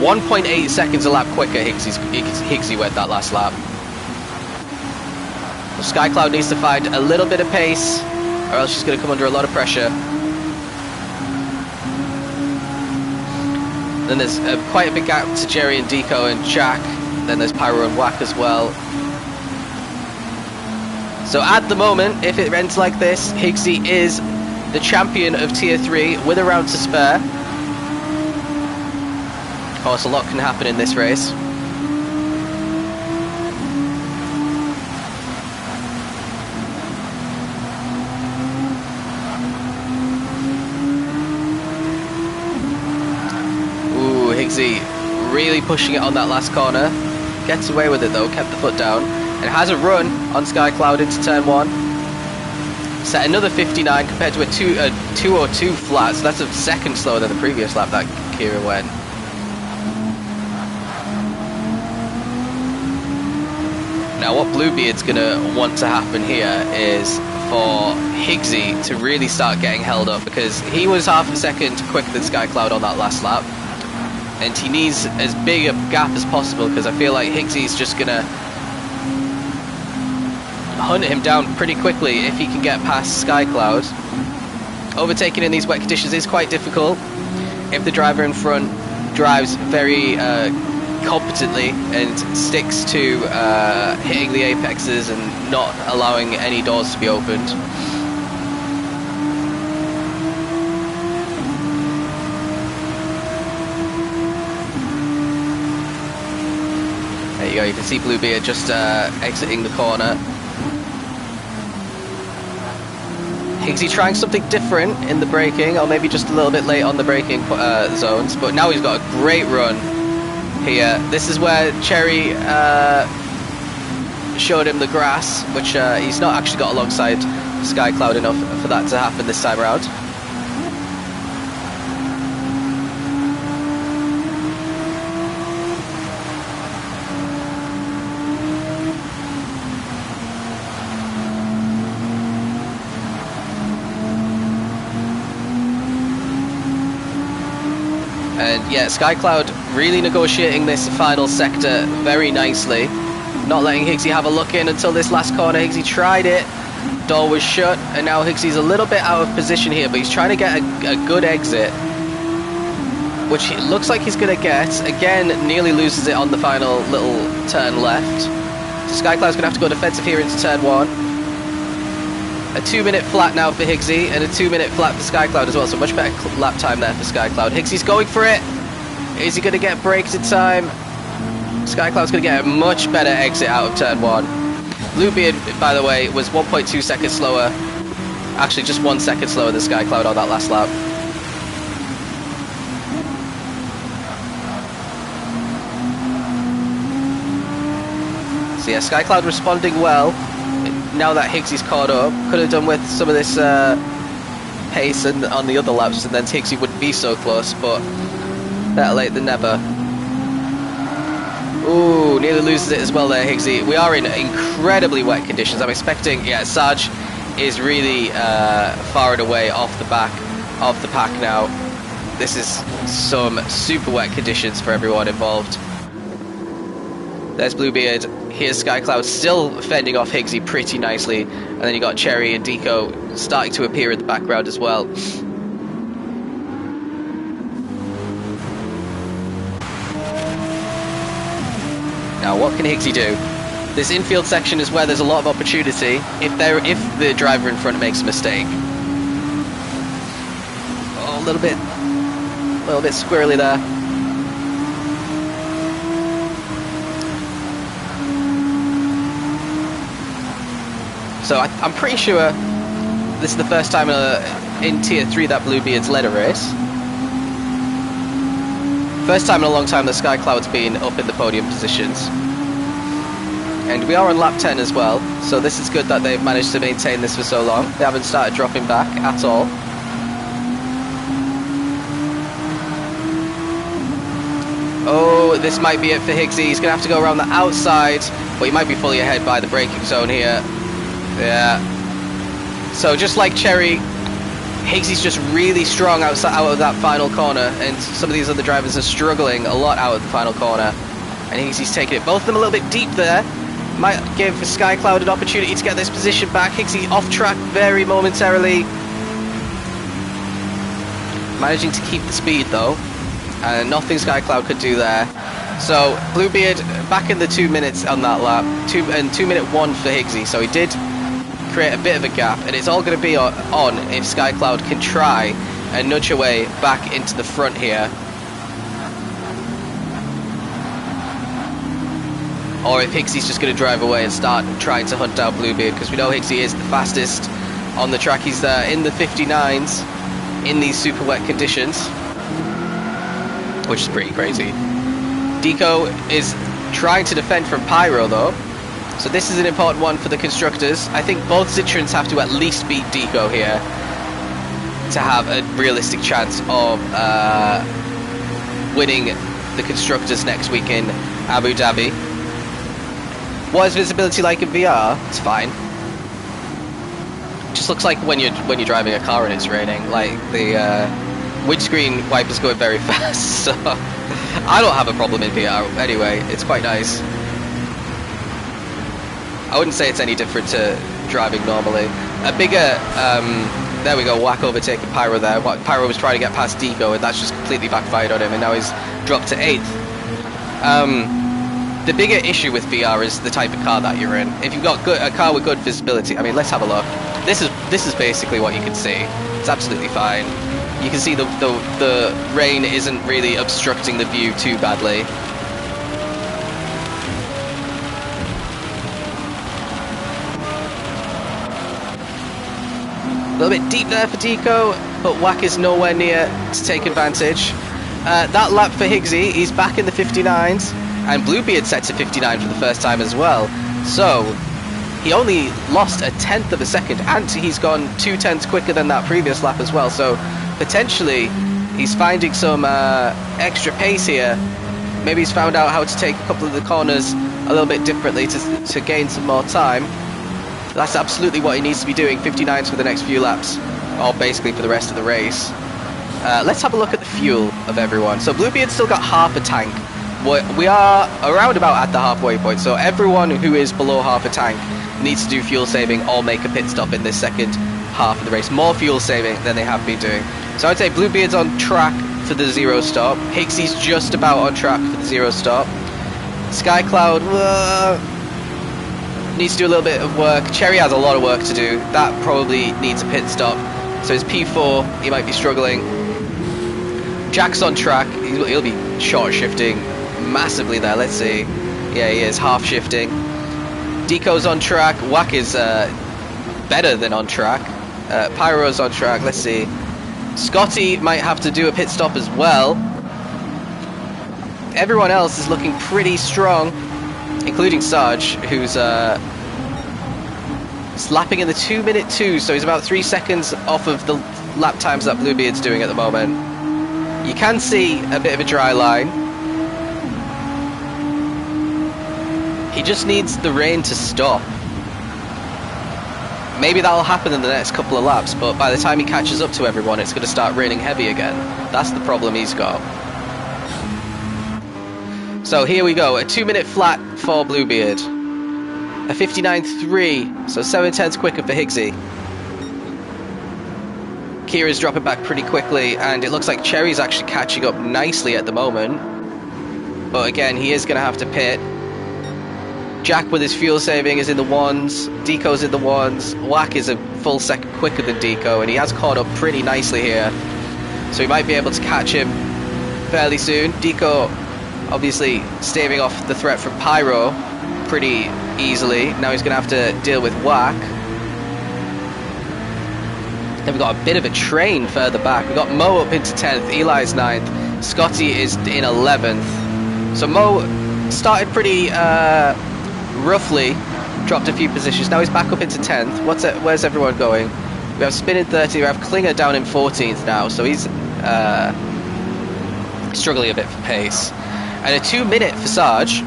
1.8 seconds a lap quicker Higgsy went that last lap. Skycloud needs to find a little bit of pace, or else she's going to come under a lot of pressure. Then there's quite a big gap to Jerry and Deco and Jack. Then there's Pyro and Whack as well. So at the moment, if it ends like this, Higgsy is the champion of Tier 3 with a round to spare. Of course, a lot can happen in this race. Ooh, Higgsy really pushing it on that last corner. Gets away with it though, kept the foot down. And has a run on Skycloud into turn 1. Set another 59 compared to a 202 flat, so that's a second slower than the previous lap that Kira went. Now what Bluebeard's going to want to happen here is for Higgsy to really start getting held up, because he was half a second quicker than Skycloud on that last lap. And he needs as big a gap as possible, because I feel like Higgsy's just going to hunt him down pretty quickly if he can get past Skycloud. Overtaking in these wet conditions is quite difficult if the driver in front drives very competently and sticks to hitting the apexes and not allowing any doors to be opened. There you go, you can see Bluebeard just exiting the corner. Higgsy trying something different in the braking, or maybe just a little bit late on the braking zones, but now he's got a great run here. This is where Cherry showed him the grass, which he's not actually got alongside Skycloud enough for that to happen this time around. And yeah, Skycloud really negotiating this final sector very nicely. Not letting Higgsy have a look in until this last corner. Higgsy tried it, door was shut, and now Higgsy's a little bit out of position here, but he's trying to get a good exit, which it looks like he's going to get. Again, nearly loses it on the final little turn left. So Skycloud's going to have to go defensive here into turn 1. A 2 minute flat now for Higgsy, and a 2 minute flat for Skycloud as well, so much better lap time there for Skycloud. Higgsy's going for it. Is he going to get brakes in time? Skycloud's going to get a much better exit out of turn 1. Bluebeard, by the way, was 1.2 seconds slower. Actually, just 1 second slower than Skycloud on that last lap. So yeah, Skycloud responding well. Now that Higgsy's caught up, could have done with some of this pace and on the other laps, and then Higgsy wouldn't be so close, but Better late than never. Ooh, nearly loses it as well there, Higgsy. We are in incredibly wet conditions. I'm expecting, yeah, Sarge is really far and away off the back of the pack now. This is some super wet conditions for everyone involved. There's Bluebeard. Here's Skycloud still fending off Higgsy pretty nicely. And then you got Cherry and Deco starting to appear in the background as well. Now, what can Higgsy do? This infield section is where there's a lot of opportunity if the driver in front makes a mistake. Oh, a little bit squirrely there. So I'm pretty sure this is the first time in Tier 3 that Bluebeard's led a race. First time in a long time that Skycloud's been up in the podium positions. And we are on lap 10 as well, so this is good that they've managed to maintain this for so long. They haven't started dropping back at all. Oh, this might be it for Higgsy. He's going to have to go around the outside, but he might be fully ahead by the braking zone here. Yeah. So just like Cherry, Higgsy's just really strong out of that final corner, and some of these other drivers are struggling a lot out of the final corner. And Higgsy's taking it. Both of them a little bit deep there. Might give Skycloud an opportunity to get this position back. Higgsy off track very momentarily. Managing to keep the speed though. And nothing Skycloud could do there. So Bluebeard back in the 2 minutes on that lap. 2 minute 1 for Higgsy. So he did create a bit of a gap, and it's all going to be on if Skycloud can try and nudge away back into the front here, or if Higgsy's just going to drive away and start trying to hunt down Bluebeard, because we know Higgsy is the fastest on the track. He's in the 59s in these super wet conditions, which is pretty crazy. Deco is trying to defend from Pyro though. So this is an important one for the constructors. I think both Citroens have to at least beat Deco here to have a realistic chance of winning the constructors next week in Abu Dhabi. What is visibility like in VR? It's fine. Just looks like when you're driving a car and it's raining. Like the windscreen wipers going very fast. So I don't have a problem in VR anyway. It's quite nice. I wouldn't say it's any different to driving normally. A bigger, there we go, Whack overtaking Pyro there. Pyro was trying to get past Deco, and that's just completely backfired on him, and now he's dropped to 8th. The bigger issue with VR is the type of car that you're in. If you've got a car with good visibility, I mean, let's have a look. This is basically what you can see. It's absolutely fine. You can see the rain isn't really obstructing the view too badly. A little bit deep there for Deco, but Whack is nowhere near to take advantage. That lap for Higgsy, he's back in the 59s, and Bluebeard set to 59 for the first time as well. So he only lost a 1/10 of a second, and he's gone 2/10 quicker than that previous lap as well. So potentially he's finding some extra pace here. Maybe he's found out how to take a couple of the corners a little bit differently to gain some more time. That's absolutely what he needs to be doing, 59s for the next few laps, or basically for the rest of the race. Let's have a look at the fuel of everyone. So Bluebeard's still got half a tank. We are around about at the halfway point, so everyone who is below half a tank needs to do fuel saving or make a pit stop in this second half of the race. More fuel saving than they have been doing. So I'd say Bluebeard's on track for the 0 stop. Higgsy's just about on track for the 0 stop. Skycloud needs to do a little bit of work. Cherry has a lot of work to do. That probably needs a pit stop. So his P4, he might be struggling. Jack's on track. He'll be short shifting massively there. Let's see. Yeah, he is half shifting. Deco's on track. Whack is better than on track. Pyro's on track. Let's see. Scotty might have to do a pit stop as well. Everyone else is looking pretty strong, including Sarge, who's slapping in the 2:02, so he's about 3 seconds off of the lap times that Bluebeard's doing at the moment. You can see a bit of a dry line. He just needs the rain to stop. Maybe that'll happen in the next couple of laps, but by the time he catches up to everyone, it's going to start raining heavy again. That's the problem he's got. So here we go, a 2-minute flat for Bluebeard. A 59.3, so 7/10 quicker for Higgsy. Kira's dropping back pretty quickly, and it looks like Cherry's actually catching up nicely at the moment. But again, he is going to have to pit. Jack with his fuel saving is in the ones. Deco's in the ones. Whack is a full second quicker than Deco, and he has caught up pretty nicely here. So he might be able to catch him fairly soon. Deco obviously staving off the threat from Pyro pretty easily. Now he's going to have to deal with Whack. Then we've got a bit of a train further back. We've got Mo up into 10th, Eli's 9th, Scotty is in 11th. So Mo started pretty roughly, dropped a few positions. Now he's back up into 10th. Where's everyone going? We have Spin in 30th, we have Klinger down in 14th now, so he's struggling a bit for pace. And a 2-minute for Sarge.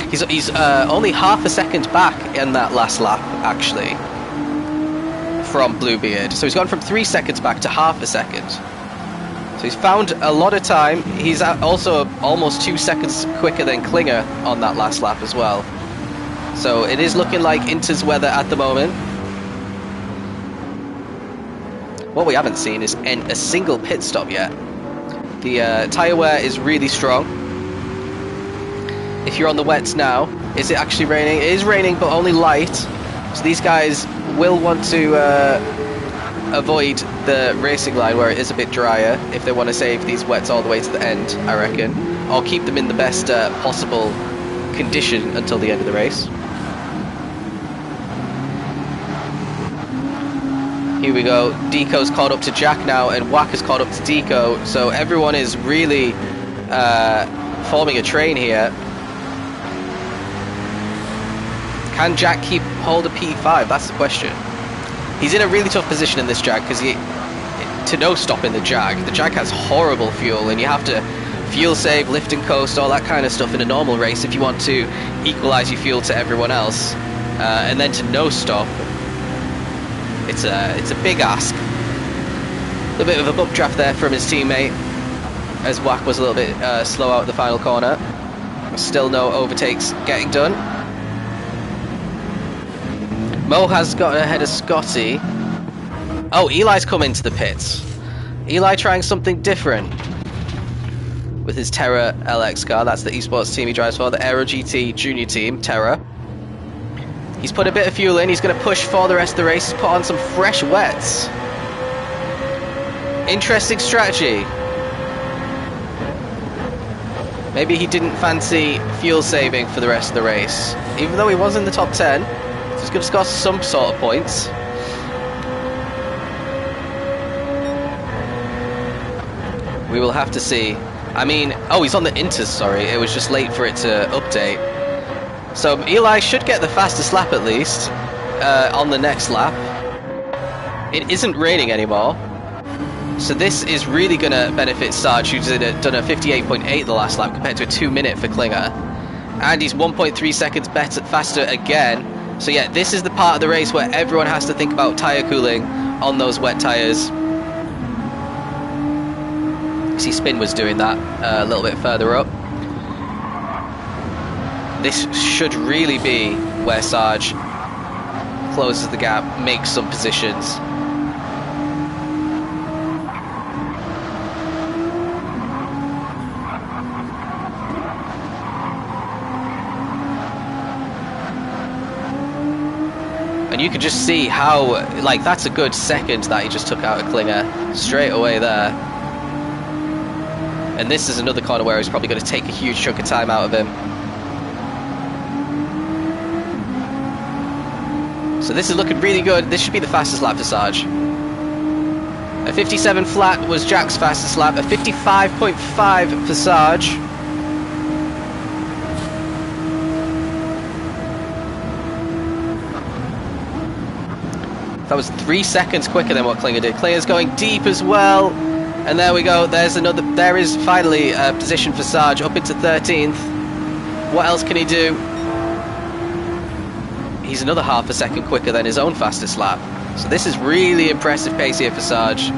He's only half a second back in that last lap, actually, from Bluebeard. So he's gone from 3 seconds back to half a second. So he's found a lot of time. He's also almost 2 seconds quicker than Klinger on that last lap as well. So it is looking like Inter's weather at the moment. What we haven't seen is a single pit stop yet. The tyre wear is really strong. If you're on the wets now, is it actually raining? It is raining, but only light. So these guys will want to avoid the racing line where it is a bit drier if they want to save these wets all the way to the end, I reckon. Or keep them in the best possible condition until the end of the race. Here we go. Deco's caught up to Jack now, and Whack has caught up to Deco. So everyone is really forming a train here. Can Jack keep hold of P5? That's the question. He's in a really tough position in this Jag because to no stop in the Jag. The Jag has horrible fuel, and you have to fuel save, lift and coast, all that kind of stuff in a normal race if you want to equalize your fuel to everyone else. And then to no stop, it's a big ask. A little bit of a bump draft there from his teammate, as Whack was a little bit slow out the final corner. Still no overtakes getting done. Mo has got ahead of Scotty. Oh, Eli's come into the pits. Eli trying something different with his Terra LX car. That's the eSports team he drives for, the Aero GT junior team, Terra. He's put a bit of fuel in. He's going to push for the rest of the race. He's put on some fresh wets. Interesting strategy. Maybe he didn't fancy fuel saving for the rest of the race. Even though he was in the top 10, he's going to score some sort of points. We will have to see. I mean, oh, he's on the Inters, sorry. It was just late for it to update. So Eli should get the fastest lap at least on the next lap. It isn't raining anymore. So this is really going to benefit Sarge, who's done a 58.8 the last lap compared to a 2-minute for Klinger. And he's 1.3 seconds faster again. So yeah, this is the part of the race where everyone has to think about tyre cooling on those wet tyres. See, Spin was doing that a little bit further up. This should really be where Sarge closes the gap, makes some positions. And you can just see how, like, that's a good second that he just took out of Klinger straight away there. And this is another corner where he's probably going to take a huge chunk of time out of him. So this is looking really good. This should be the fastest lap for Sarge. A 57 flat was Jack's fastest lap. A 55.5 for Sarge. That was 3 seconds quicker than what Klinger did. Klinger's going deep as well. And there we go. There's another. There is finally a position for Sarge up into 13th. What else can he do? He's another half a second quicker than his own fastest lap. So this is really impressive pace here for Sarge.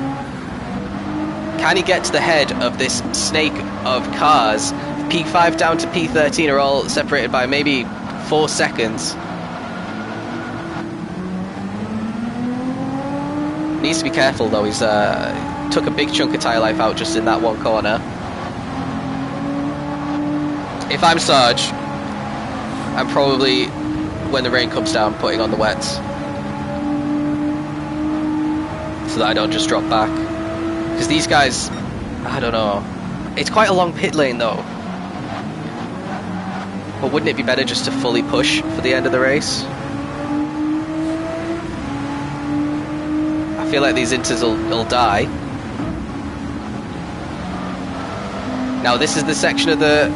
Can he get to the head of this snake of cars? P5 down to P13 are all separated by maybe 4 seconds. Needs to be careful though. He's took a big chunk of tyre life out just in that one corner. If I'm Sarge, I'm probably, when the rain comes down, putting on the wets so that I don't just drop back. Because these guys, I don't know. It's quite a long pit lane though. But wouldn't it be better just to fully push for the end of the race? I feel like these inters will die. Now this is the section of the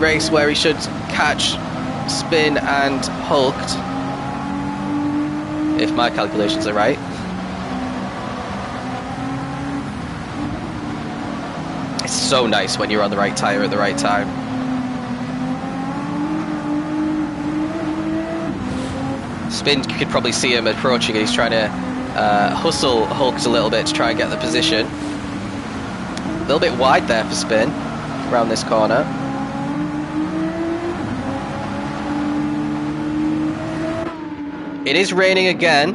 race where he should catch, spin and hulked, if my calculations are right. It's so nice when you're on the right tyre at the right time. Spin, you could probably see him approaching and he's trying to hustle hulked a little bit to try and get the position. A little bit wide there for Spin around this corner. It is raining again,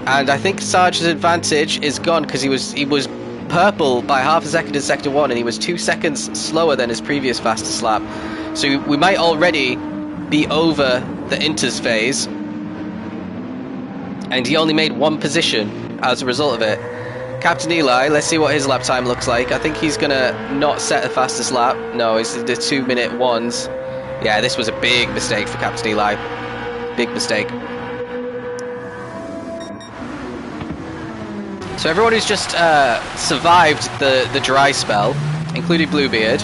and I think Sarge's advantage is gone because he was purple by half a second in sector 1 and he was 2 seconds slower than his previous fastest lap. So we might already be over the inters phase, and he only made 1 position as a result of it. Captain Eli, let's see what his lap time looks like. I think he's gonna not set the fastest lap. No, it's the 2-minute ones. Yeah, this was a big mistake for Captain Eli. Big mistake. So everyone who's just survived the dry spell, including Bluebeard,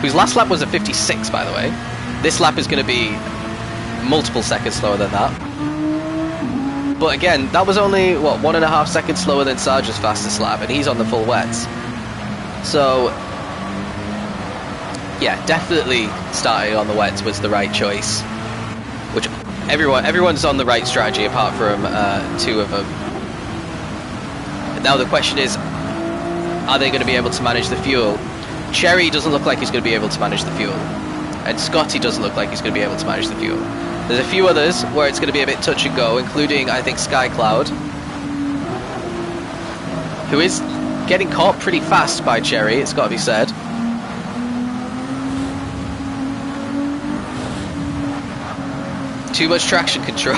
whose last lap was a 56, by the way. This lap is going to be multiple seconds slower than that. But again, that was only, what, 1.5 seconds slower than Sarge's fastest lap, and he's on the full wets. So, yeah, definitely starting on the wets was the right choice. Which, everyone's on the right strategy apart from 2 of them. Now the question is, are they going to be able to manage the fuel? Cherry doesn't look like he's going to be able to manage the fuel. And Scotty doesn't look like he's going to be able to manage the fuel. There's a few others where it's going to be a bit touch and go, including, I think, Skycloud, who is getting caught pretty fast by Cherry, it's got to be said. Too much traction control.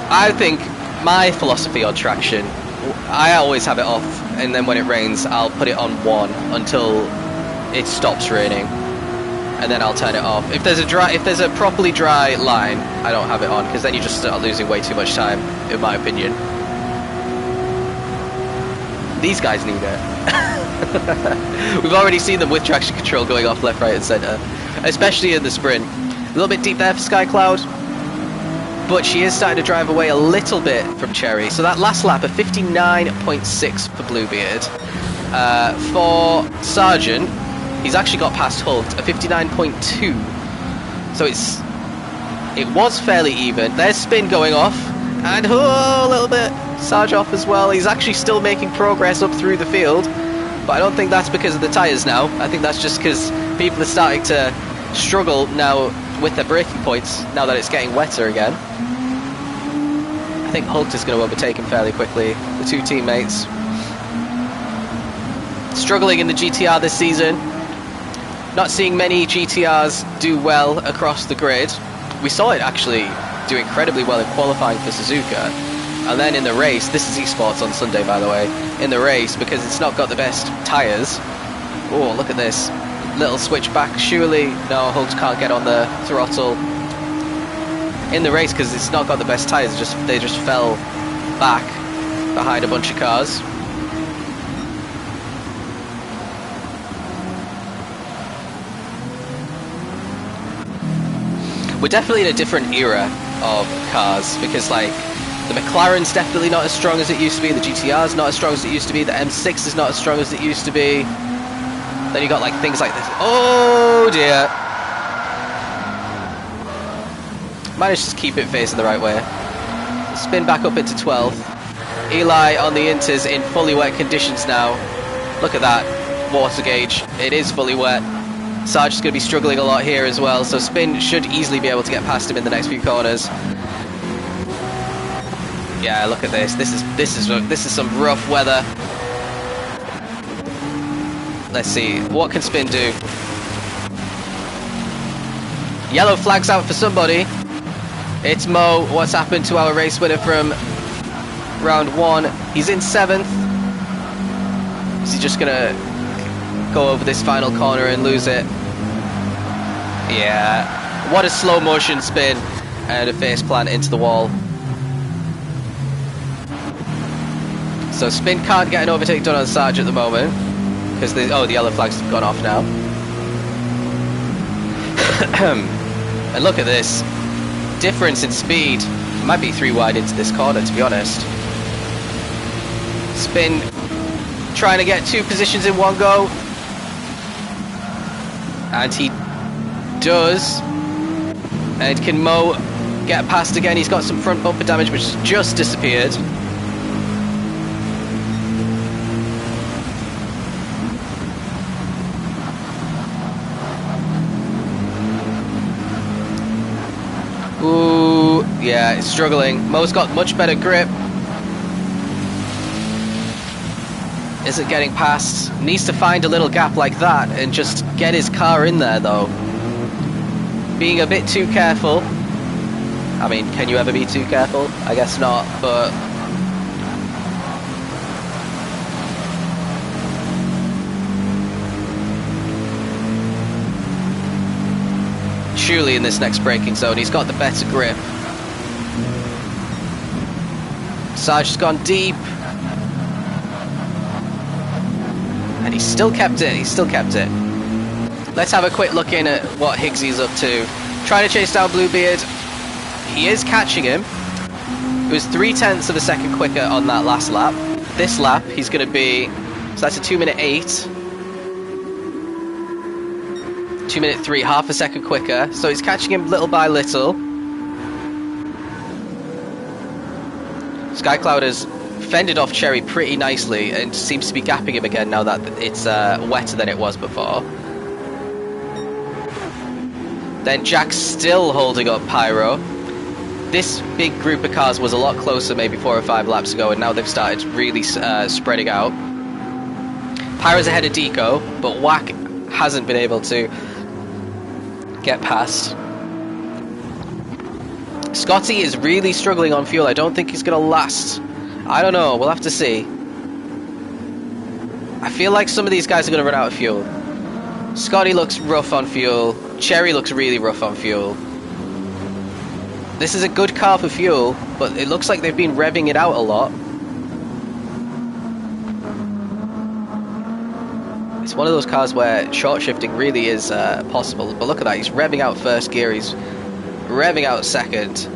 I think my philosophy on traction, I always have it off, and then when it rains, I'll put it on 1 until it stops raining, and then I'll turn it off. If there's a properly dry line, I don't have it on, because then you just start losing way too much time, in my opinion. These guys need it. We've already seen them with traction control going off left, right, and centre, especially in the sprint. A little bit deep there for Skycloud, but she is starting to drive away a little bit from Cherry. So that last lap, a 59.6 for Bluebeard. For Sargent, he's actually got past Hulk, a 59.2. So it was fairly even. There's Spin going off, and a little bit Sarge off as well. He's actually still making progress up through the field, but I don't think that's because of the tyres now. I think that's just because people are starting to struggle now with their braking points, now that it's getting wetter again. I think Hulk is going to overtake him fairly quickly, the 2 teammates. Struggling in the GTR this season. Not seeing many GTRs do well across the grid. We saw it actually do incredibly well in qualifying for Suzuka. And then in the race, this is eSports on Sunday, by the way, in the race, because it's not got the best tyres. Oh, look at this. Little switch back, surely. No, Hulk can't get on the throttle. In the race, because it's not got the best tyres, they just fell back behind a bunch of cars. We're definitely in a different era of cars, because like The McLaren's definitely not as strong as it used to be. The GTR's not as strong as it used to be. The M6 is not as strong as it used to be. Then you got like things like this. Oh dear. Managed to keep it facing the right way. Spin back up into 12th. Eli on the inters in fully wet conditions now. Look at that water gauge. It is fully wet. Sarge is going to be struggling a lot here as well, so Spin should easily be able to get past him in the next few corners. Yeah, look at this. This is some rough weather. Let's see, what can Spin do? Yellow flag's out for somebody. It's Mo. What's happened to our race winner from round 1? He's in 7th. Is he just gonna go over this final corner and lose it? Yeah. What a slow motion spin and a face plant into the wall. So Spin can't get an overtake done on Sarge at the moment because the yellow flag's gone off now. And look at this difference in speed. Might be 3 wide into this corner, to be honest. Spin trying to get 2 positions in one go, and he does. And can Mo get past again? He's got some front bumper damage which has just disappeared. Ooh, yeah, it's struggling. Mo's got much better grip. Isn't getting past. Needs to find a little gap like that and just get his car in there though. Being a bit too careful. I mean, can you ever be too careful? I guess not, but surely in this next braking zone he's got the better grip. Sarge has gone deep. And he's still kept it, Let's have a quick look in at what Higgsy's up to. Trying to chase down Bluebeard. He is catching him. It was 0.3 of a second quicker on that last lap. This lap, he's going to be... So that's a 2:08. 2:03, half a second quicker. So he's catching him little by little. Skycloud has fended off Cherry pretty nicely and seems to be gapping him again now that it's wetter than it was before. Then Jack's still holding up Pyro. This big group of cars was a lot closer maybe 4 or 5 laps ago, and now they've started really spreading out. Pyro's ahead of Deco, but Wack hasn't been able to get past. Scotty is really struggling on fuel. I don't think he's going to last. I don't know, we'll have to see. I feel like some of these guys are going to run out of fuel. Scotty looks rough on fuel. Cherry looks really rough on fuel. This is a good car for fuel, but it looks like they've been revving it out a lot. It's one of those cars where short shifting really is possible. But look at that, he's revving out first gear, he's revving out second.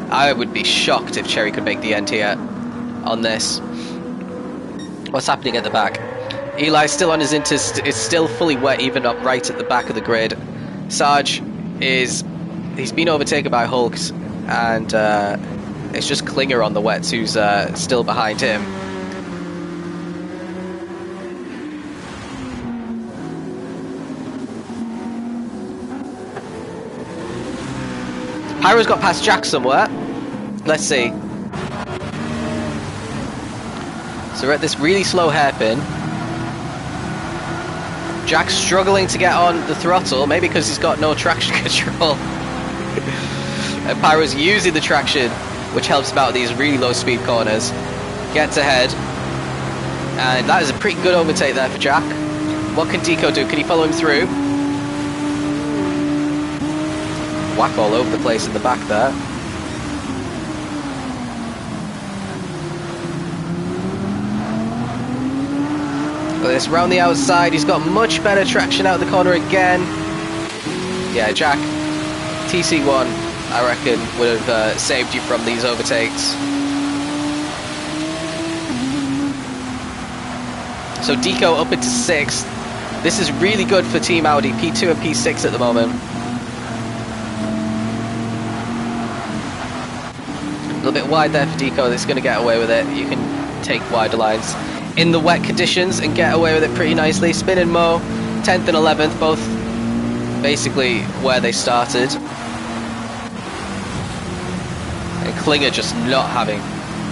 I would be shocked if Cherry could make the end here on this. What's happening at the back? Eli's still on his inters, it's still fully wet even up right at the back of the grid. Sarge he's been overtaken by Hulks, and it's just Klinger on the wets who's still behind him. Pyro's got past Jack somewhere. Let's see. So we're at this really slow hairpin. Jack's struggling to get on the throttle, maybe because he's got no traction control. And Pyro's using the traction, which helps him out at these really low speed corners. Gets ahead. And that is a pretty good overtake there for Jack. What can Deco do? Can he follow him through? Whack all over the place in the back there. This round the outside, he's got much better traction out the corner again. Yeah, Jack, TC1, I reckon, would have saved you from these overtakes. So Deco up into 6th. This is really good for Team Audi, P2 and P6 at the moment. A little bit wide there for Deco, that's going to get away with it. You can take wider lines in the wet conditions and get away with it pretty nicely. Spin and Mo, 10th and 11th, both basically where they started. And Klinger just not having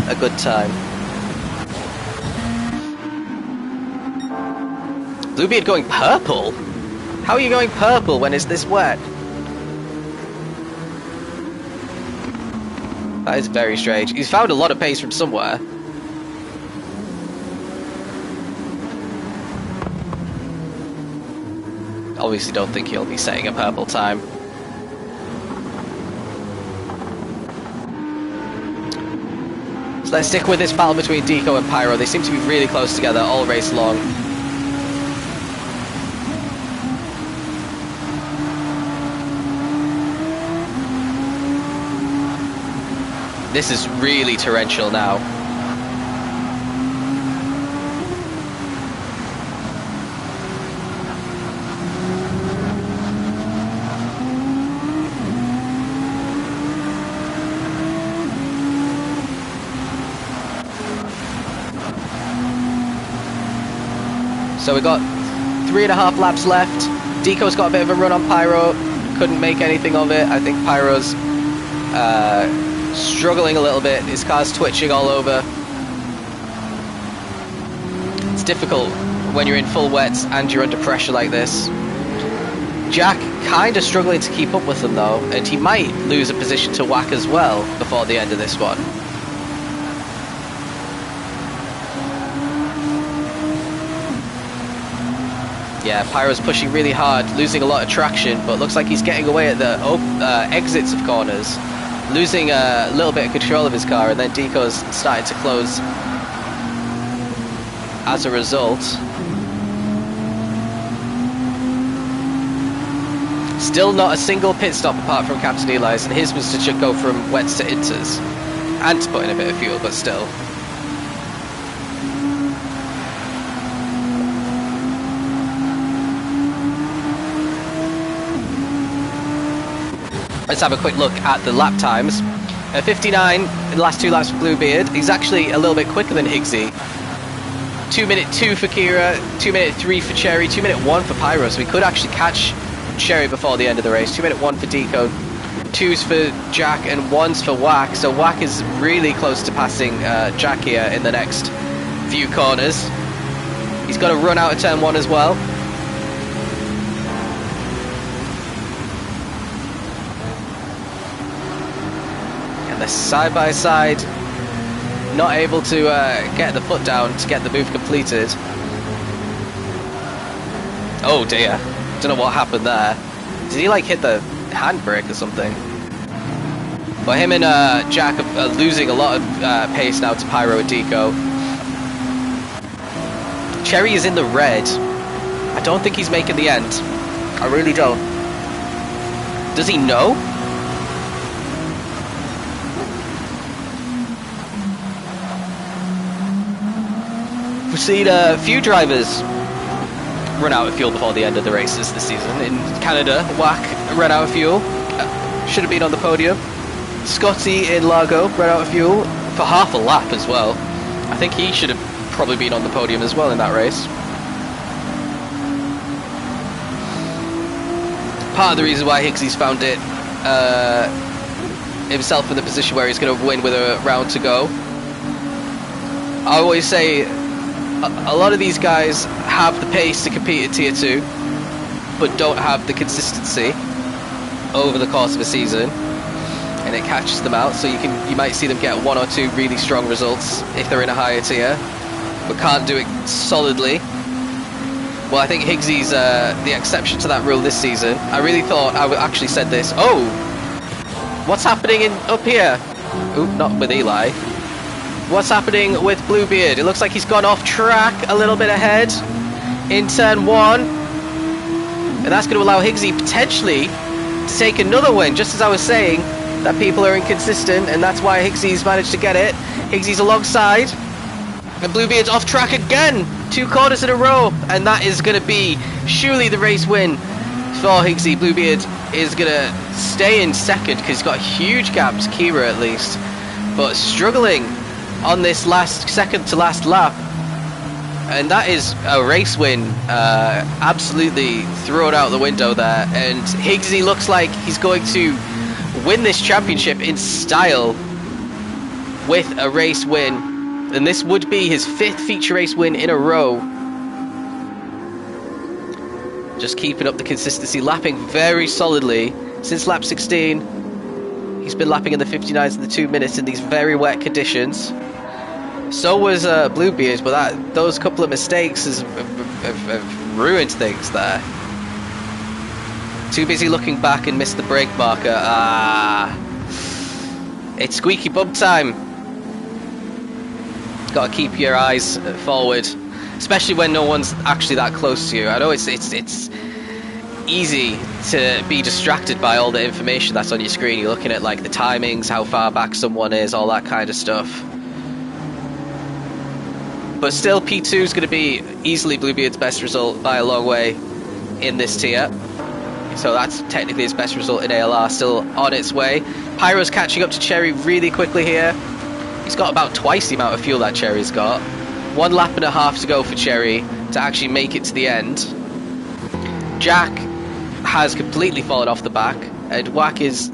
a good time. Bluebeard going purple? How are you going purple when it's this wet? That is very strange. He's found a lot of pace from somewhere. Obviously don't think he'll be setting a purple time. So let's stick with this battle between Deco and Pyro. They seem to be really close together all race long. This is really torrential now. So we got 3.5 laps left. Deco's got a bit of a run on Pyro. Couldn't make anything of it. I think Pyro's struggling a little bit. His car's twitching all over. It's difficult when you're in full wets and you're under pressure like this. Jack kind of struggling to keep up with them though, and he might lose a position to Wack as well before the end of this one. Yeah, Pyro's pushing really hard, losing a lot of traction, but looks like he's getting away at the exits of corners. Losing a little bit of control of his car, and then Deco's starting to close as a result. Still not a single pit stop apart from Captain Eli's, and his was to go from wets to inters. And to put in a bit of fuel, but still. Let's have a quick look at the lap times. 59 in the last 2 laps for Bluebeard. He's actually a little bit quicker than Higgsy. 2:02 for Kira, 2:03 for Cherry, 2:01 for Pyro, so we could actually catch Cherry before the end of the race. 2:01 for Deco, 2s for Jack, and 1s for Wack. So Wack is really close to passing Jack here in the next few corners. He's got to run out of turn 1 as well. They're side by side, not able to get the foot down to get the move completed. Oh dear, don't know what happened there. Did he like hit the handbrake or something? But him and Jack are losing a lot of pace now to Pyro and Deco. Cherry is in the red. I don't think he's making the end. I really don't. Does he know? We've seen a few drivers run out of fuel before the end of the races this season. In Canada, Wack ran out of fuel. Should have been on the podium. Scotty in Largo ran out of fuel for half a lap as well. I think he should have probably been on the podium as well in that race. Part of the reason why Higgsy's found it himself in the position where he's going to win with a round to go. I always say a lot of these guys have the pace to compete at Tier 2, but don't have the consistency over the course of a season, and it catches them out. So you might see them get 1 or 2 really strong results if they're in a higher tier, but can't do it solidly. Well, I think Higgsy's the exception to that rule this season. I really thought I actually said this. Oh, what's happening up here? Oop, not with Eli. What's happening with Bluebeard? It looks like he's gone off track a little bit ahead in turn 1. And that's going to allow Higgsy potentially to take another win, just as I was saying that people are inconsistent, and that's why Higgsy's managed to get it. Higgsy's alongside. And Bluebeard's off track again. 2 corners in a row. And that is going to be surely the race win for Higgsy. Bluebeard is going to stay in second because he's got a huge gap to Kira at least. But struggling on this second to last lap. And that is a race win. Absolutely thrown out the window there. And Higgsy looks like he's going to win this championship in style with a race win. And this would be his 5th feature race win in a row. Just keeping up the consistency, lapping very solidly since lap 16. He's been lapping in the 59s and the 2 minutes in these very wet conditions. So was Bluebeard, but those couple of mistakes have ruined things there. Too busy looking back and missed the brake marker. It's squeaky bum time. Got to keep your eyes forward, especially when no one's actually that close to you. I know it's easy to be distracted by all the information that's on your screen. You're looking at like the timings, how far back someone is, all that kind of stuff. But still, P2 is going to be easily Bluebeard's best result by a long way in this tier. So that's technically his best result in ALR, still on its way. Pyro's catching up to Cherry really quickly here. He's got about twice the amount of fuel that Cherry's got. 1 lap and a half to go for Cherry to actually make it to the end. Jack has completely fallen off the back, and Wack is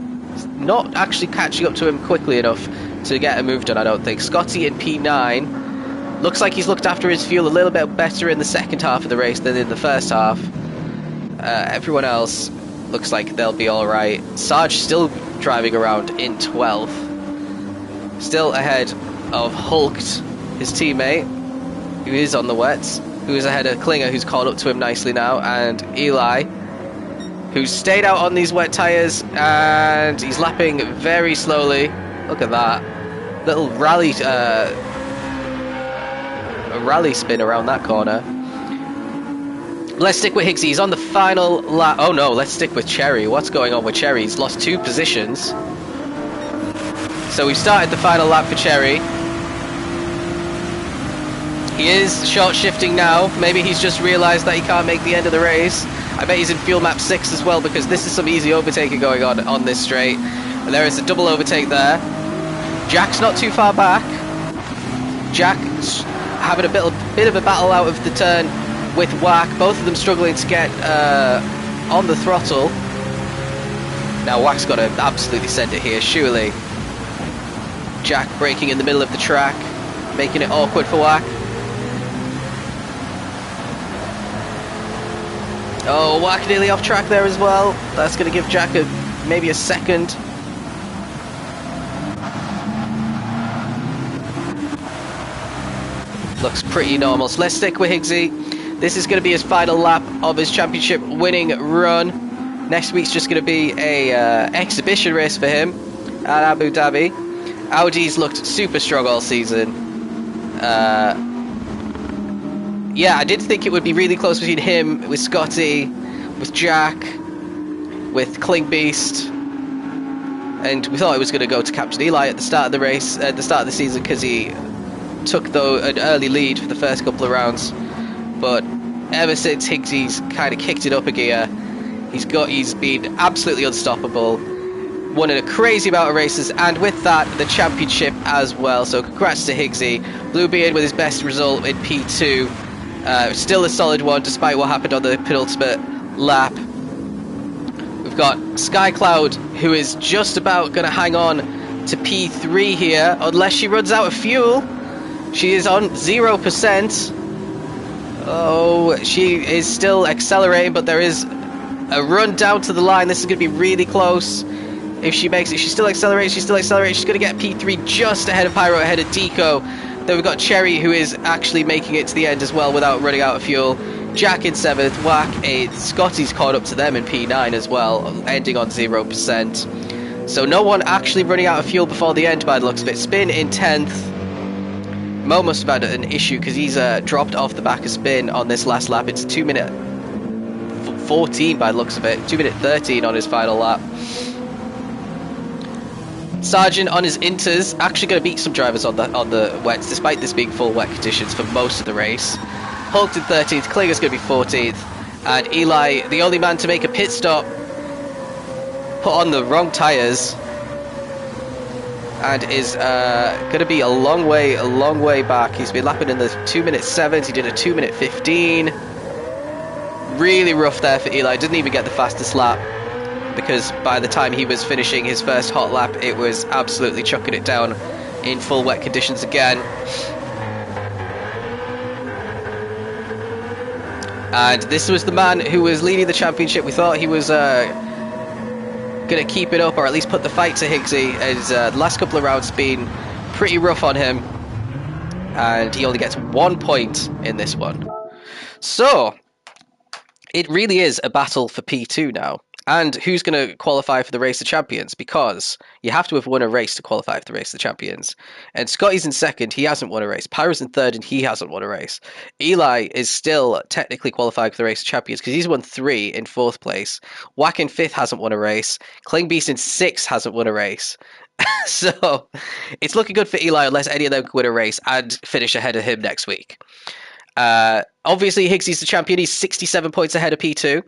not actually catching up to him quickly enough to get a move done, I don't think. Scotty in P9. Looks like he's looked after his fuel a little bit better in the second half of the race than in the first half. Everyone else looks like they'll be alright. Sarge still driving around in 12th. Still ahead of Hulked, his teammate, who is on the wets. Who is ahead of Klinger, who's caught up to him nicely now. And Eli, who's stayed out on these wet tyres. And he's lapping very slowly. Look at that. Little rally... a rally spin around that corner. Let's stick with Higgsy. He's on the final lap. Oh no, let's stick with Cherry. What's going on with Cherry? He's lost 2 positions. So we've started the final lap for Cherry. He is short shifting now. Maybe he's just realised that he can't make the end of the race. I bet he's in fuel map 6 as well, because this is some easy overtaking going on this straight. And there is a double overtake there. Jack's not too far back. Jack having a bit of a battle out of the turn with Wack, both of them struggling to get on the throttle. Now Wack's got to absolutely send it here, surely. Jack braking in the middle of the track, making it awkward for Wack. Oh, Wack nearly off track there as well. That's going to give Jack maybe a second. Looks pretty normal. So let's stick with Higgsy. This is going to be his final lap of his championship winning run. Next week's just going to be a exhibition race for him at Abu Dhabi. Audi's looked super strong all season. Yeah, I did think it would be really close between him, with Scotty, with Jack, with Kling Beast. And we thought it was going to go to Captain Eli at the start of the race, at the start of the season, because he took an early lead for the first couple of rounds. But ever since Higgsy's kind of kicked it up a gear, he's been absolutely unstoppable, won in a crazy amount of races, and with that the championship as well. So congrats to Higgsy. Bluebeard with his best result in P2, still a solid one despite what happened on the penultimate lap. We've got Skycloud, who is just about going to hang on to P3 here unless she runs out of fuel. She is on 0%. Oh, she is still accelerating, but there is a run down to the line. This is going to be really close. If she makes it, she's still accelerating. She's going to get P3 just ahead of Pyro, ahead of Deco. Then we've got Cherry, who is actually making it to the end as well without running out of fuel. Jack in 7th, Wack 8th. Scotty's caught up to them in P9 as well, ending on 0%. So no one actually running out of fuel before the end by the looks of it. Spin in 10th. Mo must have had an issue because he's dropped off the back of Spin on this last lap. It's 2 minute 14 by the looks of it. 2 minute 13 on his final lap. Sargent on his inters, actually going to beat some drivers on the wets, despite this being full wet conditions for most of the race. Hulk in 13th, Klinger's going to be 14th, and Eli, the only man to make a pit stop, put on the wrong tyres, and is going to be a long way back. He's been lapping in the 2-minute 7s, he did a 2-minute 15. Really rough there for Eli, didn't even get the fastest lap, because by the time he was finishing his first hot lap, it was absolutely chucking it down in full wet conditions again. And this was the man who was leading the championship. We thought he was going to keep it up, or at least put the fight to Higgsy, as the last couple of rounds been pretty rough on him. And he only gets 1 point in this one. So, it really is a battle for P2 now. And who's going to qualify for the Race of Champions? Because you have to have won a race to qualify for the Race of Champions. And Scotty's in second, he hasn't won a race. Pyro's in third, and he hasn't won a race. Eli is still technically qualifying for the Race of Champions because he's won 3 in 4th place. Wack in 5th hasn't won a race. Klingbeast in 6th hasn't won a race. So it's looking good for Eli unless any of them can win a race and finish ahead of him next week. Obviously, Higgsy's the champion. He's 67 points ahead of P2.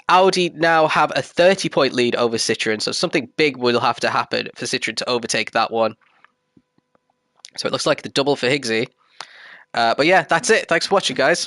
Audi now have a 30-point lead over Citroën, so something big will have to happen for Citroën to overtake that one. So it looks like the double for Higgsy. But yeah, that's it. Thanks for watching, guys.